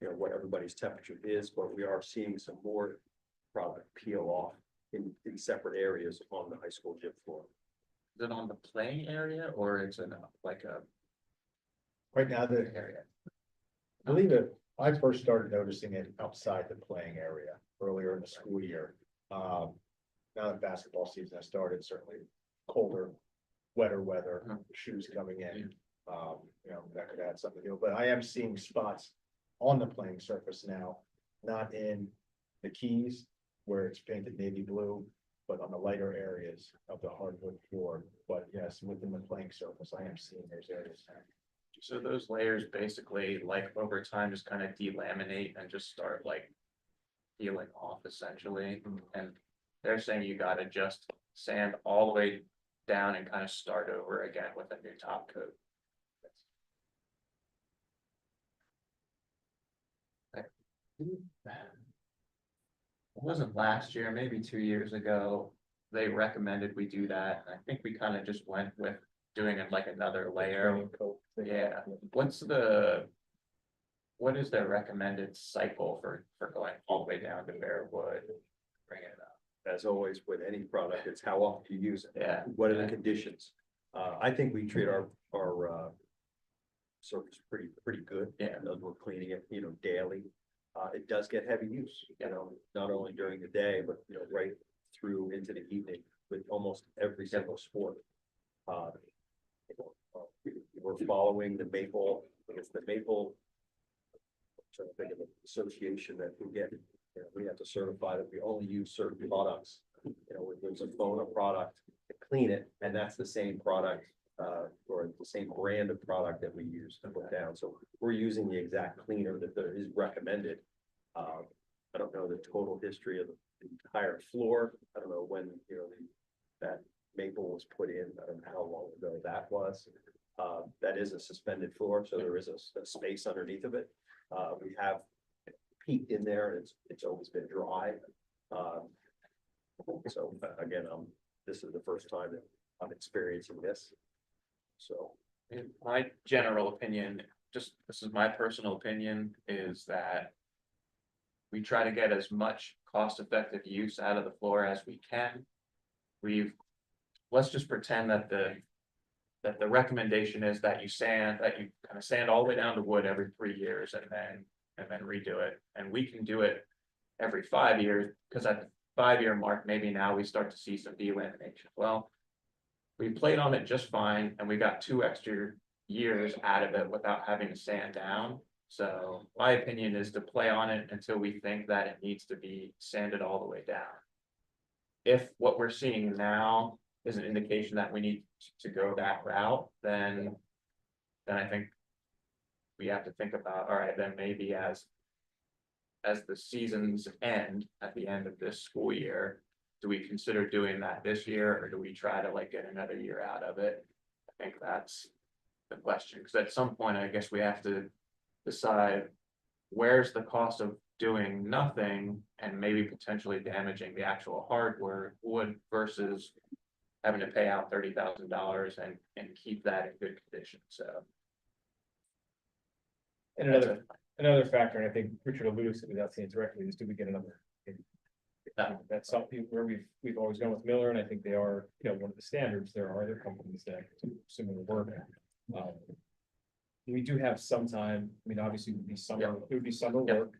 S14: you know, what everybody's temperature is, but we are seeing some more product peel off in separate areas on the high school gym floor.
S13: Is it on the playing area or it's in like a
S12: Right now,
S13: area?
S12: I believe that I first started noticing it outside the playing area earlier in the school year. Now that basketball season has started, certainly colder, wetter weather, shoes coming in. You know, that could add something to it, but I am seeing spots on the playing surface now, not in the keys where it's painted navy blue, but on the lighter areas of the hardwood floor. But yes, within the playing surface, I am seeing those areas now.
S13: So those layers basically, like over time, just kind of delaminate and just start like peeling off essentially. And they're saying you gotta just sand all the way down and kind of start over again with a new top coat. It wasn't last year, maybe 2 years ago, they recommended we do that, and I think we kind of just went with doing it like another layer. Yeah, what is their recommended cycle for going all the way down to bare wood? Bring it up.
S14: As always, with any product, it's how often you use it.
S13: Yeah.
S14: What are the conditions? I think we treat our surface pretty good.
S13: Yeah.
S14: We're cleaning it, you know, daily. It does get heavy use, you know, not only during the day, but, you know, right through into the evening with almost every single sport. We're following the Maple, I guess the Maple. I'm trying to think of an association that we get, you know, we have to certify that we only use certain products. You know, there's a FONA product to clean it, and that's the same product, or the same brand of product that we use to put down. So we're using the exact cleaner that is recommended. I don't know the total history of the entire floor. I don't know when, you know, that Maple was put in. I don't know how long ago that was. That is a suspended floor, so there is a space underneath of it. We have peat in there, and it's always been dry. So again, this is the first time that I'm experiencing this. So
S13: In my general opinion, just this is my personal opinion, is that we try to get as much cost-effective use out of the floor as we can. Let's just pretend that the recommendation is that you kind of sand all the way down to wood every 3 years and then redo it. And we can do it every 5 years, because at the 5-year mark, maybe now we start to see some delamination. Well, we played on it just fine, and we got 2 extra years out of it without having to sand down. So my opinion is to play on it until we think that it needs to be sanded all the way down. If what we're seeing now is an indication that we need to go that route, then I think we have to think about, all right, then maybe as the seasons end at the end of this school year, do we consider doing that this year, or do we try to like get another year out of it? I think that's the question, because at some point, I guess we have to decide where's the cost of doing nothing and maybe potentially damaging the actual hardware would versus having to pay out $30,000 and keep that in good condition, so.
S1: And another factor, and I think Richard alluded to it without saying it directly, is do we get another? That's something where we've always gone with Miller, and I think they are, one of the standards. There are other companies that do similar work. We do have some time, I mean, obviously it would be summer work,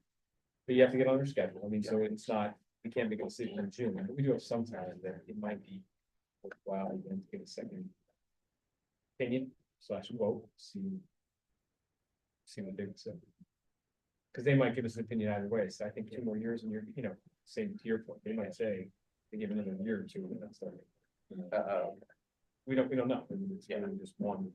S1: but you have to get on their schedule. I mean, so it's not, we can't make a decision in June, but we do have some time that it might be worthwhile again to get a second opinion / quote, see what they would say. Because they might give us an opinion either way. So I think 2 more years and you're, same to your point, they might say, they give another year or 2 and that's we don't know. It's really just one.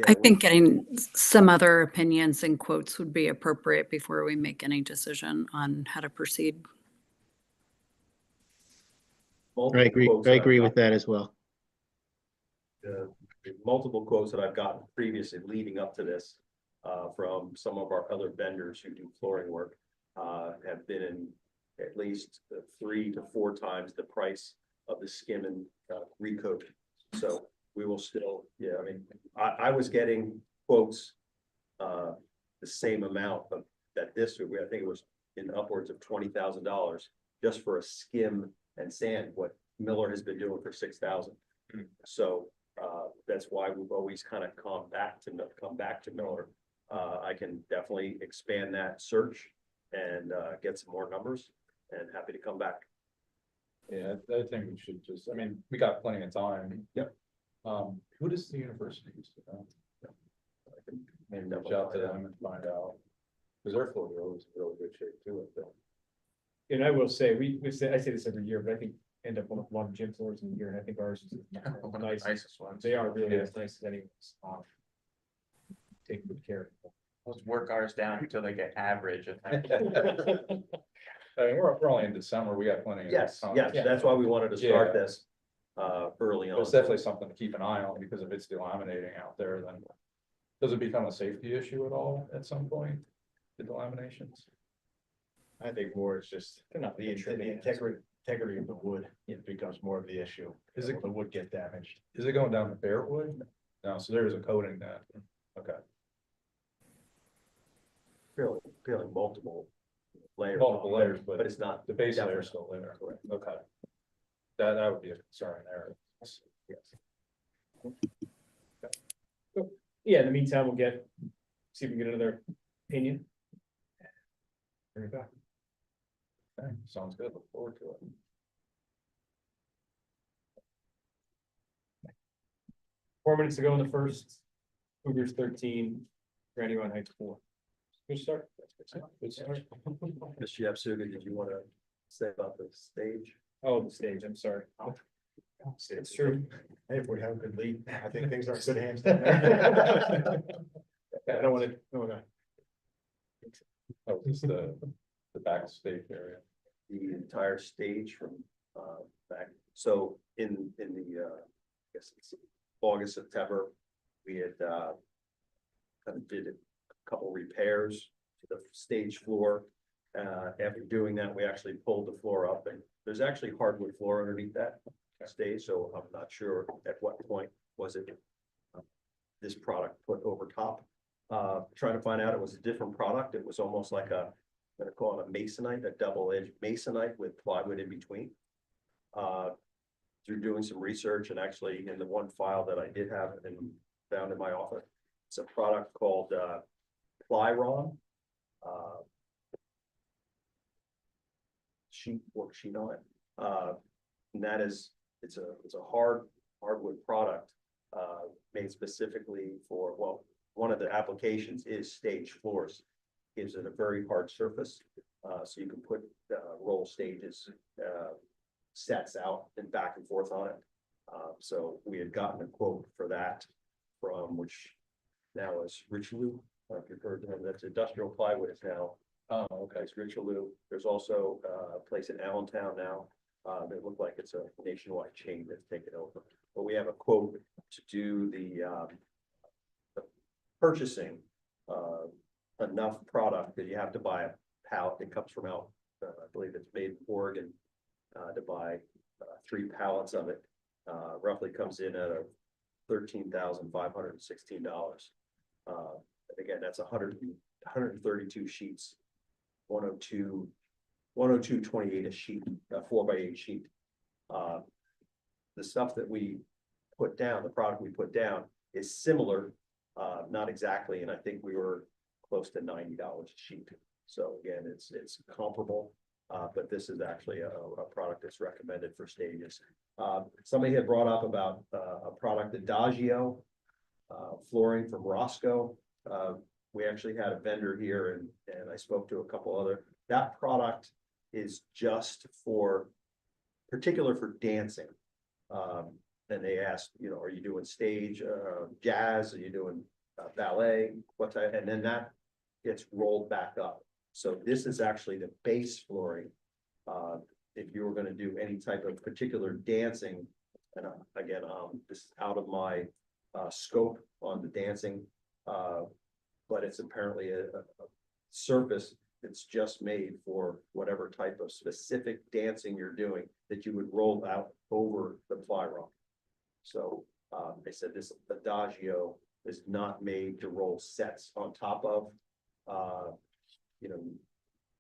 S16: I think getting some other opinions and quotes would be appropriate before we make any decision on how to proceed.
S15: I agree with that as well.
S14: The multiple quotes that I've gotten previously leading up to this, from some of our other vendors who do flooring work, have been in at least 3 to 4 times the price of the skim and recoat. So we will still, I mean, I was getting quotes, the same amount of that this, I think it was in upwards of $20,000 just for a skim and sand, what Miller has been doing for $6,000. So that's why we've always kind of come back to Miller. I can definitely expand that search and get some more numbers, and happy to come back.
S10: Yeah, I think we should just, I mean, we got plenty of time.
S14: Yep.
S10: Who does the university use? I can maybe reach out to them and find out, because their floor is in really good shape too.
S1: And I will say, I say this every year, but I think end up on a lot of gym floors in the year, and I think ours is
S13: One of the
S1: nice.
S13: nicest ones.
S1: They are really as nice as anyone's. Take good care of them.
S13: Let's work ours down until they get average.
S10: I mean, we're only in December, we got plenty of time.
S14: Yes, that's why we wanted to start this early on.
S10: It's definitely something to keep an eye on, because if it's delaminating out there, then does it become a safety issue at all at some point, the delaminations?
S12: I think more it's just
S1: They're not
S12: the integrity of the wood. It becomes more of the issue.
S10: Is it-
S12: The wood get damaged?
S10: Is it going down to bare wood? No, so there is a coating that, okay.
S14: Feeling multiple layers.
S10: Multiple layers, but
S14: it's not.
S10: The base layer
S14: definitely
S10: is still there.
S14: correct.
S10: Okay. That would be a concern there.
S14: Yes.
S1: Yeah, in the meantime, we'll see if we can get another opinion. Bring it back.
S10: Okay, sounds good. Look forward to it.
S1: 4 minutes to go in the first. Cougars 13, Brandywine Heights 4. Good start. Good start.
S14: Mr. Yapsuga, did you want to say about the stage?
S1: Oh, the stage, I'm sorry. It's true.
S12: Hey, if we have a good lead, I think things are in good hands.
S1: I don't want to, no.
S10: Oh, just the backstage area.
S14: The entire stage from back. So in the I guess it's August, September, we had kind of did a couple repairs to the stage floor. After doing that, we actually pulled the floor up, and there's actually hardwood floor underneath that stage. So I'm not sure at what point was it this product put over top. Trying to find out, it was a different product. It was almost like I'm gonna call it a masonite, a double-edged masonite with plywood in between. Through doing some research, and actually in the one file that I did have and found in my office, it's a product called Plyron. Worksheet on it. And that is, it's a hardwood product made specifically for, well, one of the applications is stage floors. Gives it a very hard surface, so you can put roll stages, sets out and back and forth on it. So we had gotten a quote for that from, which now is Richelieu. If you've heard of them, that's industrial plywood is now.
S10: Oh, okay.
S14: It's Richelieu. There's also a place in Allentown now. That look like it's a nationwide chain that's taken over. But we have a quote to do the purchasing enough product that you have to buy a pallet that comes from out, I believe it's made in Oregon, to buy 3 pallets of it. Roughly comes in at $13,516. And again, that's 132 sheets, 102.28 a sheet, 4x8 sheet. The stuff that we put down, the product we put down is similar, not exactly, and I think we were close to $90 a sheet. So again, it's comparable, but this is actually a product that's recommended for stages. Somebody had brought up about a product, Adagio flooring from Roscoe. We actually had a vendor here, and I spoke to a couple other. That product is just particular for dancing. And they asked, are you doing stage, jazz? Are you doing ballet? What type? And then that gets rolled back up. So this is actually the base flooring. If you were going to do any type of particular dancing, and again, this is out of my scope on the dancing, but it's apparently a surface that's just made for whatever type of specific dancing you're doing that you would roll out over the ply rock. So they said this Adagio is not made to roll sets on top of. You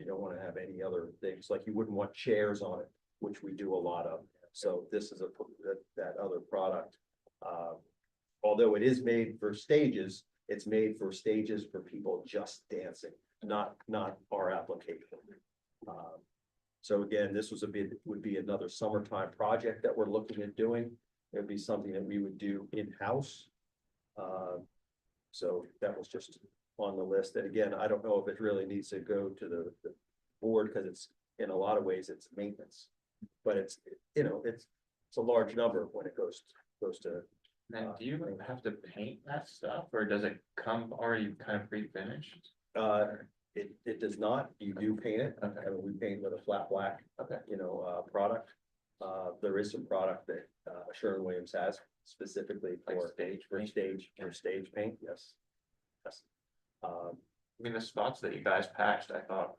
S14: don't want to have any other things, like you wouldn't want chairs on it, which we do a lot of. So this is that other product. Although it is made for stages, it's made for stages for people just dancing, not our application. So again, this would be another summertime project that we're looking at doing. It would be something that we would do in-house. So that was just on the list. And again, I don't know if it really needs to go to the board, because it's, in a lot of ways, it's maintenance. But it's a large number when it goes to.
S13: Now, do you have to paint that stuff, or does it come already kind of pre-finished?
S14: It does not. You do paint it.
S13: Okay.
S14: I mean, we paint with a flat black,
S13: Okay.
S14: product. There is some product that Sherwin-Williams has specifically
S13: Like
S14: for
S13: stage paint?
S14: stage paint. Yes. Yes.
S13: I mean, the spots that you guys patched, I thought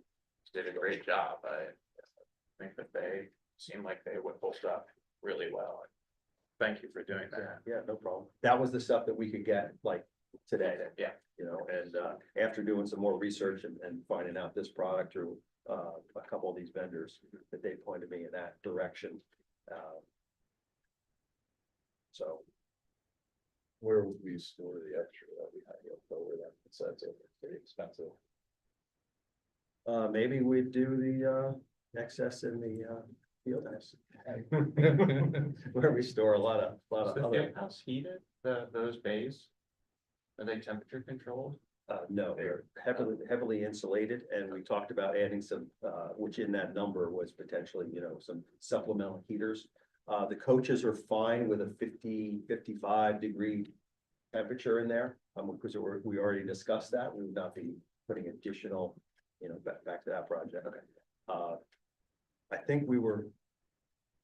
S13: did a great job. I think that they seem like they would hold up really well. Thank you for doing that.
S14: Yeah, no problem. That was the stuff that we could get like today.
S13: Yeah.
S14: And after doing some more research and finding out this product through a couple of these vendors, that they pointed me in that direction. So
S10: Where would we store the extra that we had over that? It says it's pretty expensive.
S14: maybe we'd do the excess in the field house, where we store a lot of
S13: Is the
S14: other.
S13: field house heated, those bays? Are they temperature controlled?
S14: No, they're heavily insulated, and we talked about adding some, which in that number was potentially, some supplemental heaters. The coaches are fine with a 55 degree temperature in there, because we already discussed that. We would not be putting additional, back to that project. Okay. I think we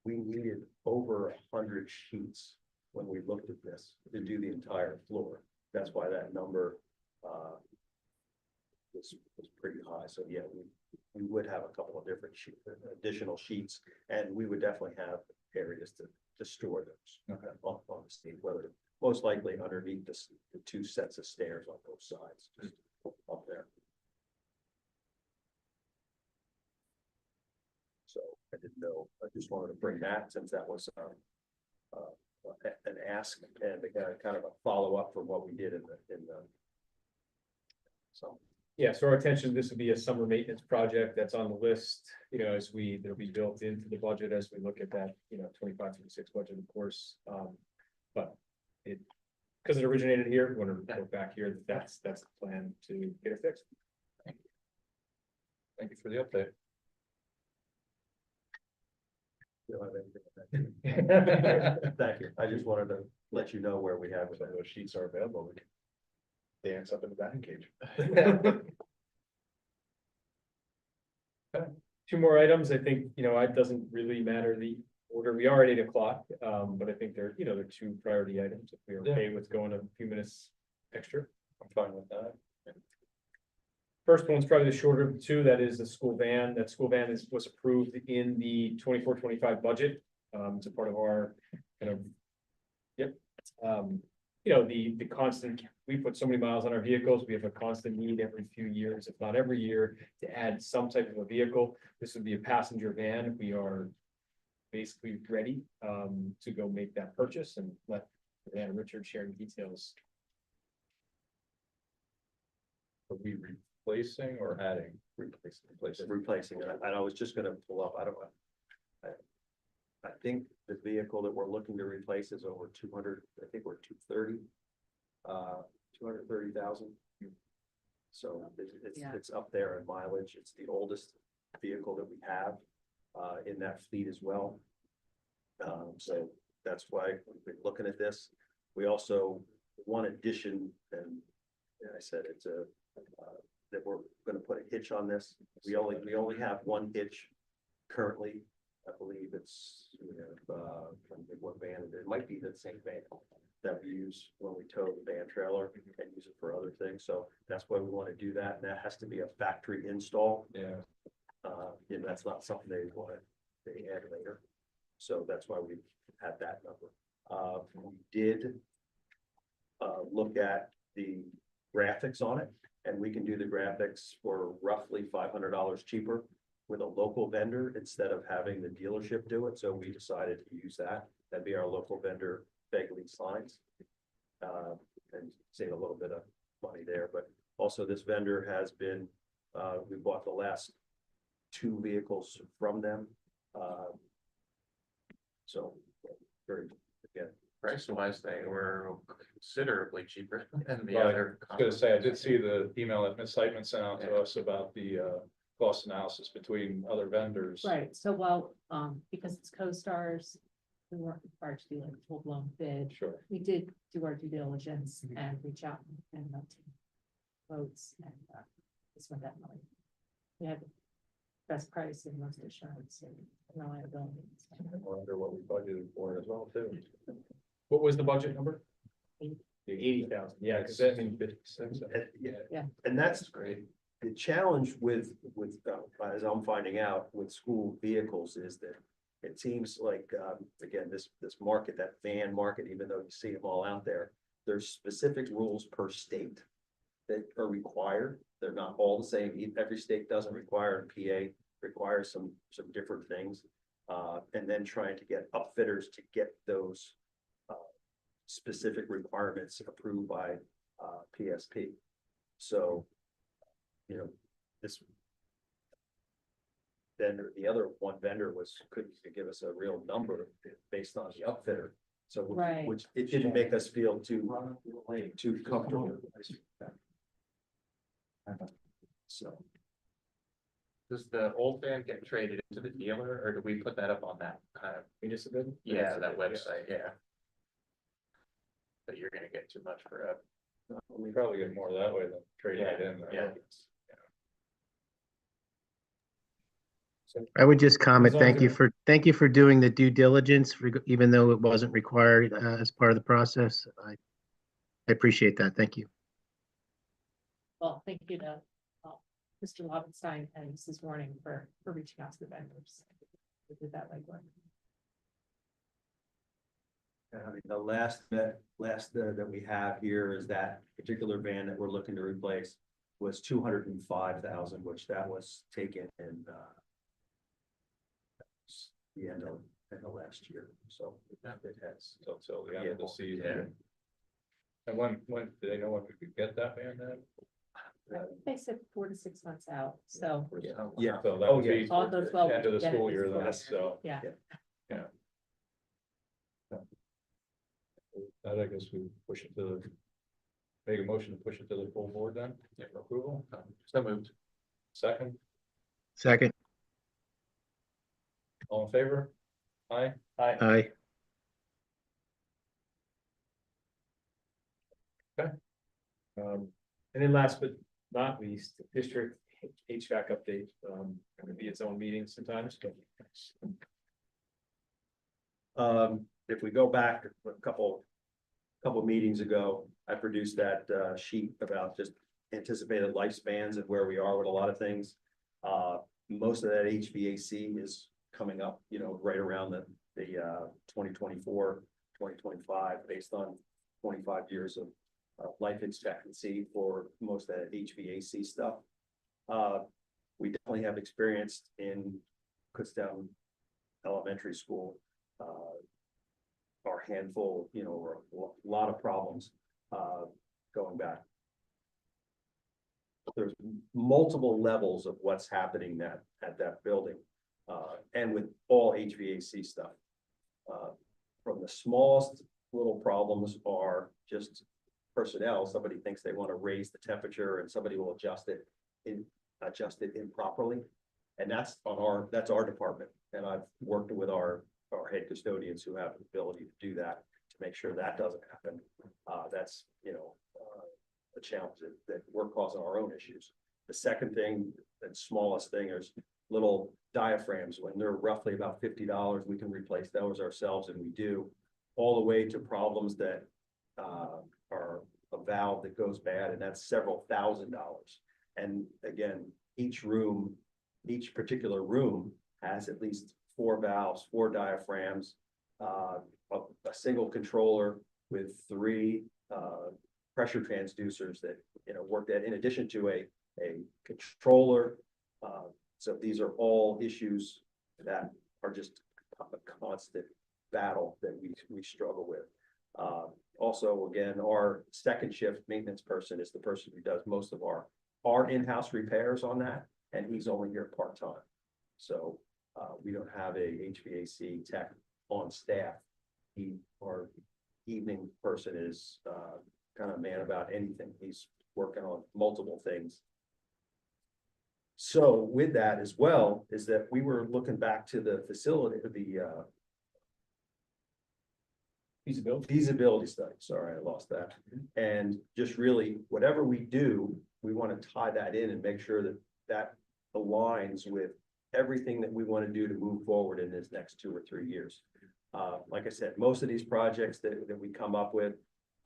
S14: needed over 100 sheets when we looked at this to do the entire floor. That's why that number was pretty high. So yeah, we would have a couple of different additional sheets, and we would definitely have areas to store those.
S10: Okay.
S14: On the stage, whether most likely underneath the 2 sets of stairs on both sides, just up there. So I didn't know. I just wanted to bring that, since that was an ask and kind of a follow up from what we did in the. So.
S1: Yeah, so our attention, this would be a summer maintenance project that's on the list, it'll be built into the budget as we look at that, 25-26 budget, of course. But because it originated here, we want to report back here that's the plan to get it fixed.
S10: Thank you for the update.
S14: You don't have anything. Thank you. I just wanted to let you know where we have
S10: Some of those sheets are available. We can dance up in the batting cage.
S1: 2 more items. I think, it doesn't really matter the order. We are at 8 o'clock, but I think they're 2 priority items. If we're okay with going a few minutes extra, I'm fine with that. First one's probably the shorter of the two, that is the school van. That school van was approved in the 24-25 budget. It's a part of our kind of. Yep. You know, the constant, we put so many miles on our vehicles, we have a constant need every few years, if not every year, to add some type of a vehicle. This would be a passenger van. We are basically ready to go make that purchase and let Richard share the details.
S10: Are we replacing or adding?
S14: Replacing it. And I was just gonna pull up, I think the vehicle that we're looking to replace is over 200, I think we're 230. 230,000. So it's up there in mileage. It's the oldest vehicle that we have in that fleet as well. So that's why we've been looking at this. We also, one addition, and I said it's that we're gonna put a hitch on this. We only have one hitch currently. I believe it's, trying to think what van it is. It might be the same van that we use when we tow the van trailer and use it for other things. So that's why we want to do that. And that has to be a factory install.
S10: Yeah.
S14: And that's not something they add later. So that's why we had that number. We did look at the graphics on it, and we can do the graphics for roughly $500 cheaper with a local vendor instead of having the dealership do it. So we decided to use that. That'd be our local vendor, Begley Signs. And save a little bit of money there. But also this vendor has been, we bought the last 2 vehicles from them. So very, again.
S13: Price wise, they were considerably cheaper than the
S10: Well,
S13: other.
S10: I was gonna say, I did see the email that Ms. Siteman sent out to us about the cost analysis between other vendors.
S11: Right, so while, because it's co-stars, we weren't required to do like a full-blown bid.
S10: Sure.
S11: We did do our due diligence and reach out and votes, and this one definitely. We had best price and most assurance and reliability.
S10: I wonder what we budgeted for as well too.
S1: What was the budget number?
S11: 80.
S1: 80,000. Yeah, because that means 56.
S11: Yeah.
S14: And that's great. The challenge with, as I'm finding out with school vehicles is that it seems like, again, this market, that van market, even though you see them all out there, there's specific rules per state that are required. They're not all the same. Every state doesn't require, PA requires some different things. And then trying to get upfitters to get those specific requirements approved by PSP. So, you know, this vendor, the other one vendor couldn't give us a real number based on the upfitter. So,
S11: Right.
S14: which it didn't make us feel too comfortable. So.
S13: Does the old van get traded into the dealer, or do we put that up on that kind of?
S1: Municipal?
S13: Yeah, that website, yeah. But you're gonna get too much for it.
S10: We probably get more that way than trading it in.
S13: Yeah.
S15: I would just comment,
S1: As long as
S15: thank you for doing the due diligence, even though it wasn't required as part of the process. I appreciate that. Thank you.
S11: Well, thank you to Mr. Lobenstein and Mrs. Warning for reaching out to the vendors. We did that legwork.
S14: I mean, the last that we have here is that particular van that we're looking to replace was 205,000, which that was taken in the end of last year. So it has.
S10: Till the end of the
S14: Yeah.
S10: season. And when do they know when we could get that van then?
S11: I think they said 4 to 6 months out, so.
S14: Yeah.
S10: So that
S14: Oh,
S10: would
S14: yeah.
S10: be
S11: All
S10: towards
S11: goes well,
S10: the end of the
S11: we get it
S10: school
S11: this
S10: year then,
S11: fall.
S10: so.
S11: Yeah.
S10: That I guess we push it to make a motion to push it to the full board then, for approval.
S13: So moved.
S10: Second,
S15: Second,
S10: all in favor? Aye.
S15: aye.
S1: And then last but not least, district HVAC update, gonna be its own meeting sometimes, but.
S14: If we go back a couple meetings ago, I produced that sheet about just anticipated lifespans and where we are with a lot of things. Most of that HVAC is coming up, you know, right around the 2024, 2025, based on 25 years of life expectancy for most of that HVAC stuff. We definitely have experienced in Kutztown Elementary School, our handful, you know, or a lot of problems going back. There's multiple levels of what's happening at that building, and with all HVAC stuff. From the smallest little problems are just personnel. Somebody thinks they want to raise the temperature and somebody will adjust it improperly. And that's our department. And I've worked with our head custodians who have the ability to do that, to make sure that doesn't happen. That's, you know, a challenge that we're causing our own issues. The second thing, and smallest thing, is little diaphragms. When they're roughly about $50, we can replace those ourselves, and we do, all the way to problems that are a valve that goes bad, and that's several $1,000s. And again, each particular room has at least 4 valves, 4 diaphragms, a single controller with 3 pressure transducers that, you know, work that in addition to a controller. So these are all issues that are just a constant battle that we struggle with. Also, again, our second shift maintenance person is the person who does most of our in-house repairs on that, and he's only here part-time. So we don't have a HVAC tech on staff. Our evening person is kind of man about anything. He's working on multiple things. So with that as well, is that we were looking back to the facility, the feasibility study. Sorry, I lost that. And just really, whatever we do, we want to tie that in and make sure that that aligns with everything that we want to do to move forward in this next 2 or 3 years. Like I said, most of these projects that we come up with,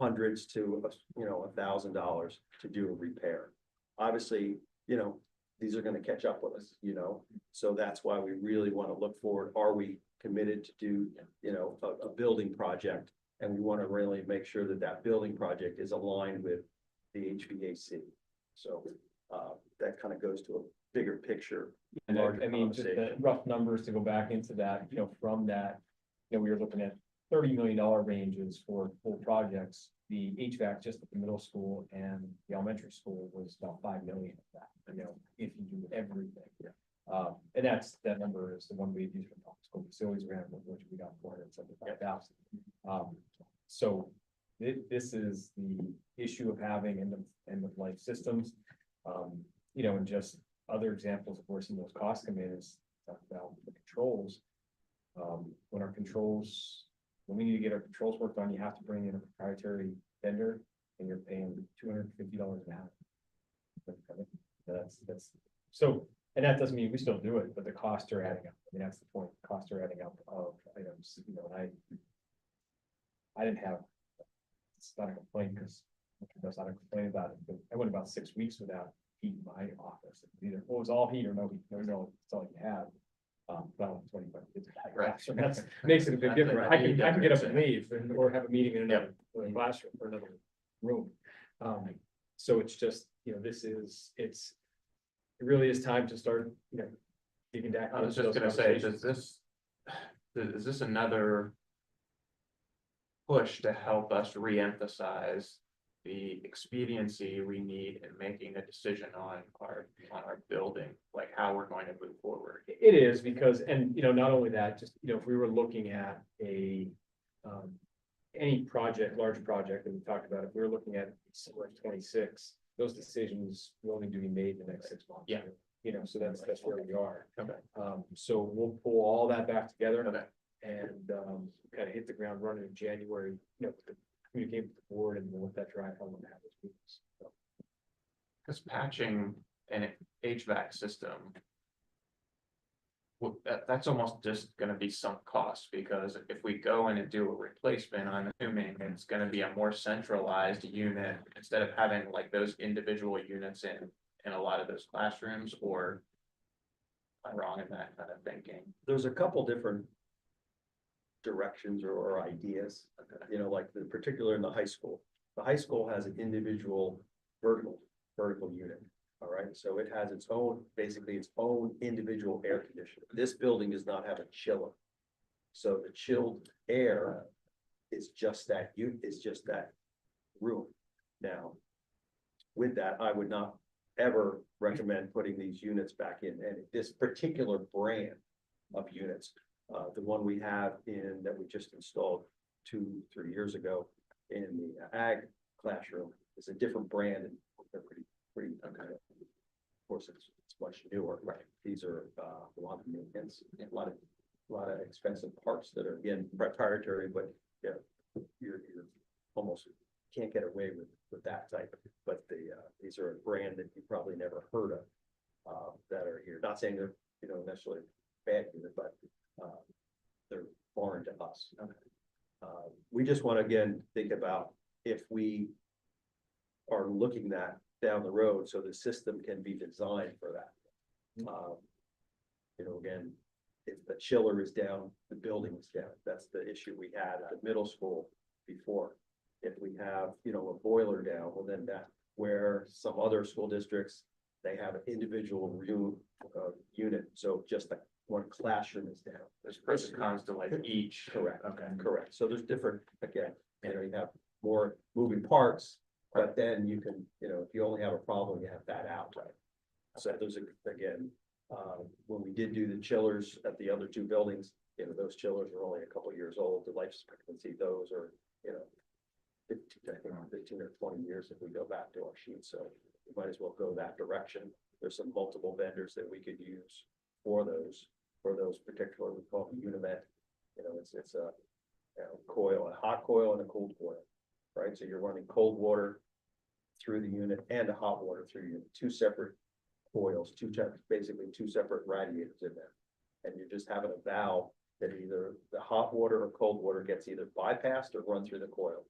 S14: hundreds to, you know, $1,000 to do a repair. Obviously, you know, these are going to catch up with us, you know, so that's why we really want to look forward. Are we committed to do, you know, a building project? And we want to really make sure that that building project is aligned with the HVAC. So that kind of goes to a bigger picture.
S1: And I mean, just the rough numbers to go back into that, you know, from that, you know, we were looking at $30 million ranges for full projects. The HVAC just at the middle school and the elementary school was about 5 million of that, you know, if you do everything. And that number is the one we used for public school facilities grant, which we got 475,000. So this is the issue of having end of life systems. You know, and just other examples of where some of those costs come in is talk about the controls. When we need to get our controls worked on, you have to bring in a proprietary vendor, and you're paying $250 an hour. That's so, and that doesn't mean we still do it, but the costs are adding up. I mean, that's the point. Costs are adding up of items, you know, and I didn't have, it's not a complaint because that's not a complaint about it, but I went about 6 weeks without heat in my office. Either it was all heat or no heat. No, it's all you have. Well, 25 kids, right? So that makes it a big difference. I can get up and leave or have a meeting in another classroom or another room. So it's just, you know, it really is time to start, you know, digging back.
S13: I was just gonna say, is this another push to help us reemphasize the expediency we need in making a decision on our building, like how we're going to move forward?
S1: It is because, and you know, not only that, just, you know, if we were looking at any project, large project that we talked about, if we were looking at 26, those decisions will only be made in the next 6 months.
S13: Yeah.
S1: You know, so that's where we are.
S13: Okay.
S1: So we'll pull all that back together. Okay. And kind of hit the ground running in January, you know, communicate with the board and what that drive, how we're gonna have those meetings. So.
S13: Because patching an HVAC system well, that's almost just gonna be some cost, because if we go in and do a replacement, I'm assuming it's gonna be a more centralized unit instead of having like those individual units in a lot of those classrooms, or am I wrong in that kind of thinking?
S14: There's a couple different directions or ideas, you know, like the particular in the high school. The high school has an individual vertical unit. All right, so it has its own, basically its own individual air conditioner. This building does not have a chiller. So the chilled air is just that room. Now, with that, I would not ever recommend putting these units back in, and this particular brand of units, the one we have that we just installed 2-3 years ago in the ag classroom is a different brand, and they're pretty okay. Of course, it's much newer. Right. These are a lot of maintenance, a lot of expensive parts that are again proprietary, but yeah, you're almost can't get away with that type. But these are a brand that you probably never heard of that are here. Not saying they're necessarily bad unit, but they're foreign to us. Okay. We just want to again think about if we are looking that down the road, so the system can be designed for that. Again, if the chiller is down, the building is down. That's the issue we had at the middle school before. If we have, a boiler down, well then that where some other school districts, they have an individual room unit. So just like one classroom is down.
S13: There's pros and cons to like each.
S14: Correct.
S13: Okay.
S14: Correct. So there's different, again, you have more moving parts. But then you can, if you only have a problem, you have that out, right? So there's again, when we did do the chillers at the other two buildings, those chillers are only a couple of years old. The life expectancy, those are, 15 or 20 years if we go back to our sheet. So we might as well go that direction. There's some multiple vendors that we could use for those particular, we call them Unimet. It's a coil, a hot coil and a cold coil, right? So you're running cold water through the unit and a hot water through unit, two separate coils, basically two separate radiators in there. And you're just having a valve that either the hot water or cold water gets either bypassed or run through the coil.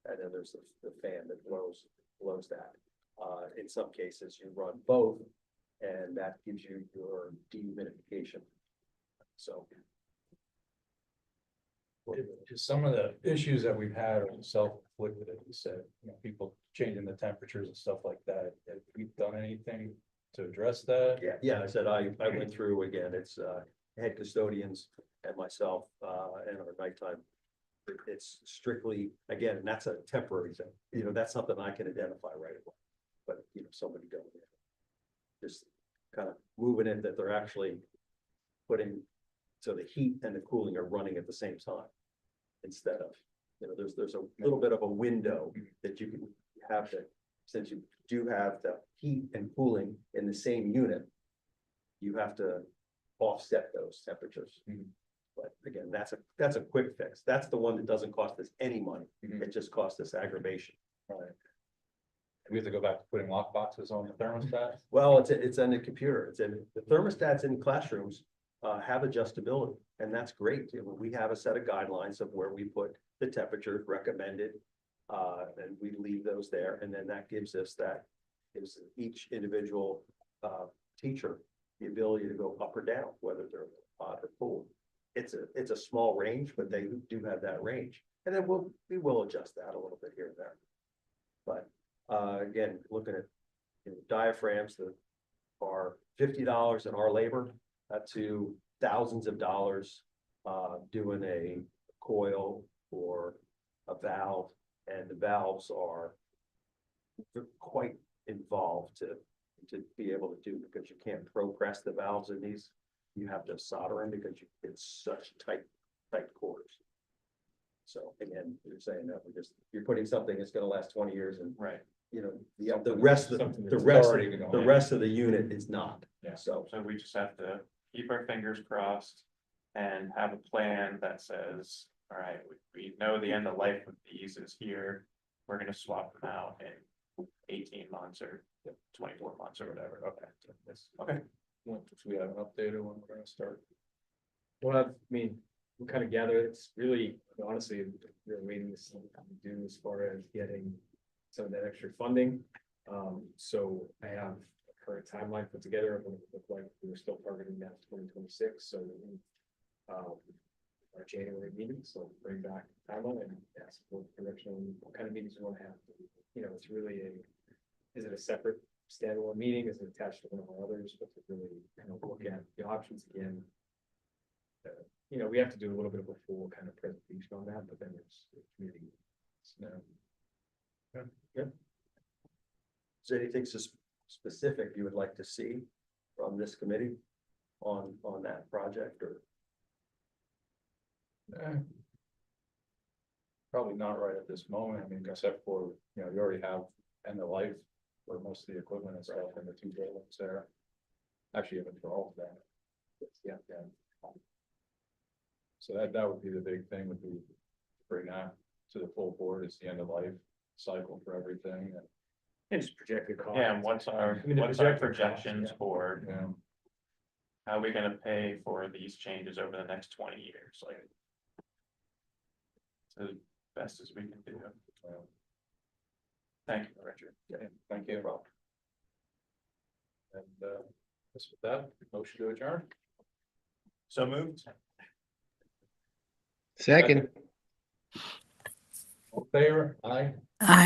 S14: And then there's the fan that blows that. In some cases, you run both, and that gives you your dehumidification. So.
S10: Some of the issues that we've had are self-inflicted, as you said, people changing the temperatures and stuff like that. Have we done anything to address that?
S14: Yeah, I said, I went through again, it's head custodians and myself, and our nighttime. It's strictly, again, and that's a temporary thing, that's something I can identify right away. But, somebody going in, just kind of moving in that they're actually putting, so the heat and the cooling are running at the same time. Instead of, there's a little bit of a window that you can have to, since you do have the heat and cooling in the same unit, you have to offset those temperatures. But again, that's a quick fix. That's the one that doesn't cost us any money. It just costs us aggravation.
S10: Right. We have to go back to putting lock boxes on the thermostat?
S14: Well, it's in the computer. It's in the thermostats in classrooms have adjustability, and that's great. We have a set of guidelines of where we put the temperature recommended, and we leave those there, and then that gives each individual teacher the ability to go up or down, whether they're hot or cold. It's a small range, but they do have that range, and then we will adjust that a little bit here and there. But again, looking at diaphragms that are $50 in our labor to thousands of dollars doing a coil or a valve, and the valves are quite involved to be able to do, because you can't pro press the valves in these. You have to solder in because it's such tight quarters. So again, you're saying that you're putting something that's going to last 20 years, and
S13: right.
S14: The rest of the unit is not.
S13: Yeah.
S14: So
S13: we just have to keep our fingers crossed and have a plan that says, all right, we know the end of life of these is here. We're going to swap them out in 18 months or 24 months or whatever. Okay. Okay.
S10: So we have an update on when we're gonna start
S1: Well, I mean, we kind of gather, it's really, honestly, we're waiting to see what we do as far as getting some of that extra funding. So I have a current timeline put together of what it would look like. We're still targeting that 2026, so our January meeting, so bring back timeline and ask for direction on what kind of meetings we want to have. You know, it's really is it a separate standalone meeting? Is it attached to one of our others? But to really kind of look at the options again. You know, we have to do a little bit of a full kind of presentation on that, but then there's community.
S14: Is there anything specific you would like to see from this committee on that project or?
S10: Probably not right at this moment, I mean, except for, you know, you already have end of life where most of the equipment and stuff in the two buildings there. Actually, even for all of them. Yeah. So that would be the big thing, would be bring that to the full board, is the end of life cycle for everything.
S1: And just projected cost.
S13: Yeah, and what's our
S1: I mean, the projected cost,
S13: projections
S1: yeah.
S13: for,
S10: Yeah.
S13: how are we gonna pay for these changes over the next 20 years, like? As best as we can do. Thank you, Richard.
S10: Okay, thank you. And just with that, motion to adjourn.
S13: So moved.
S15: Second.
S10: All in favor? Aye.
S16: I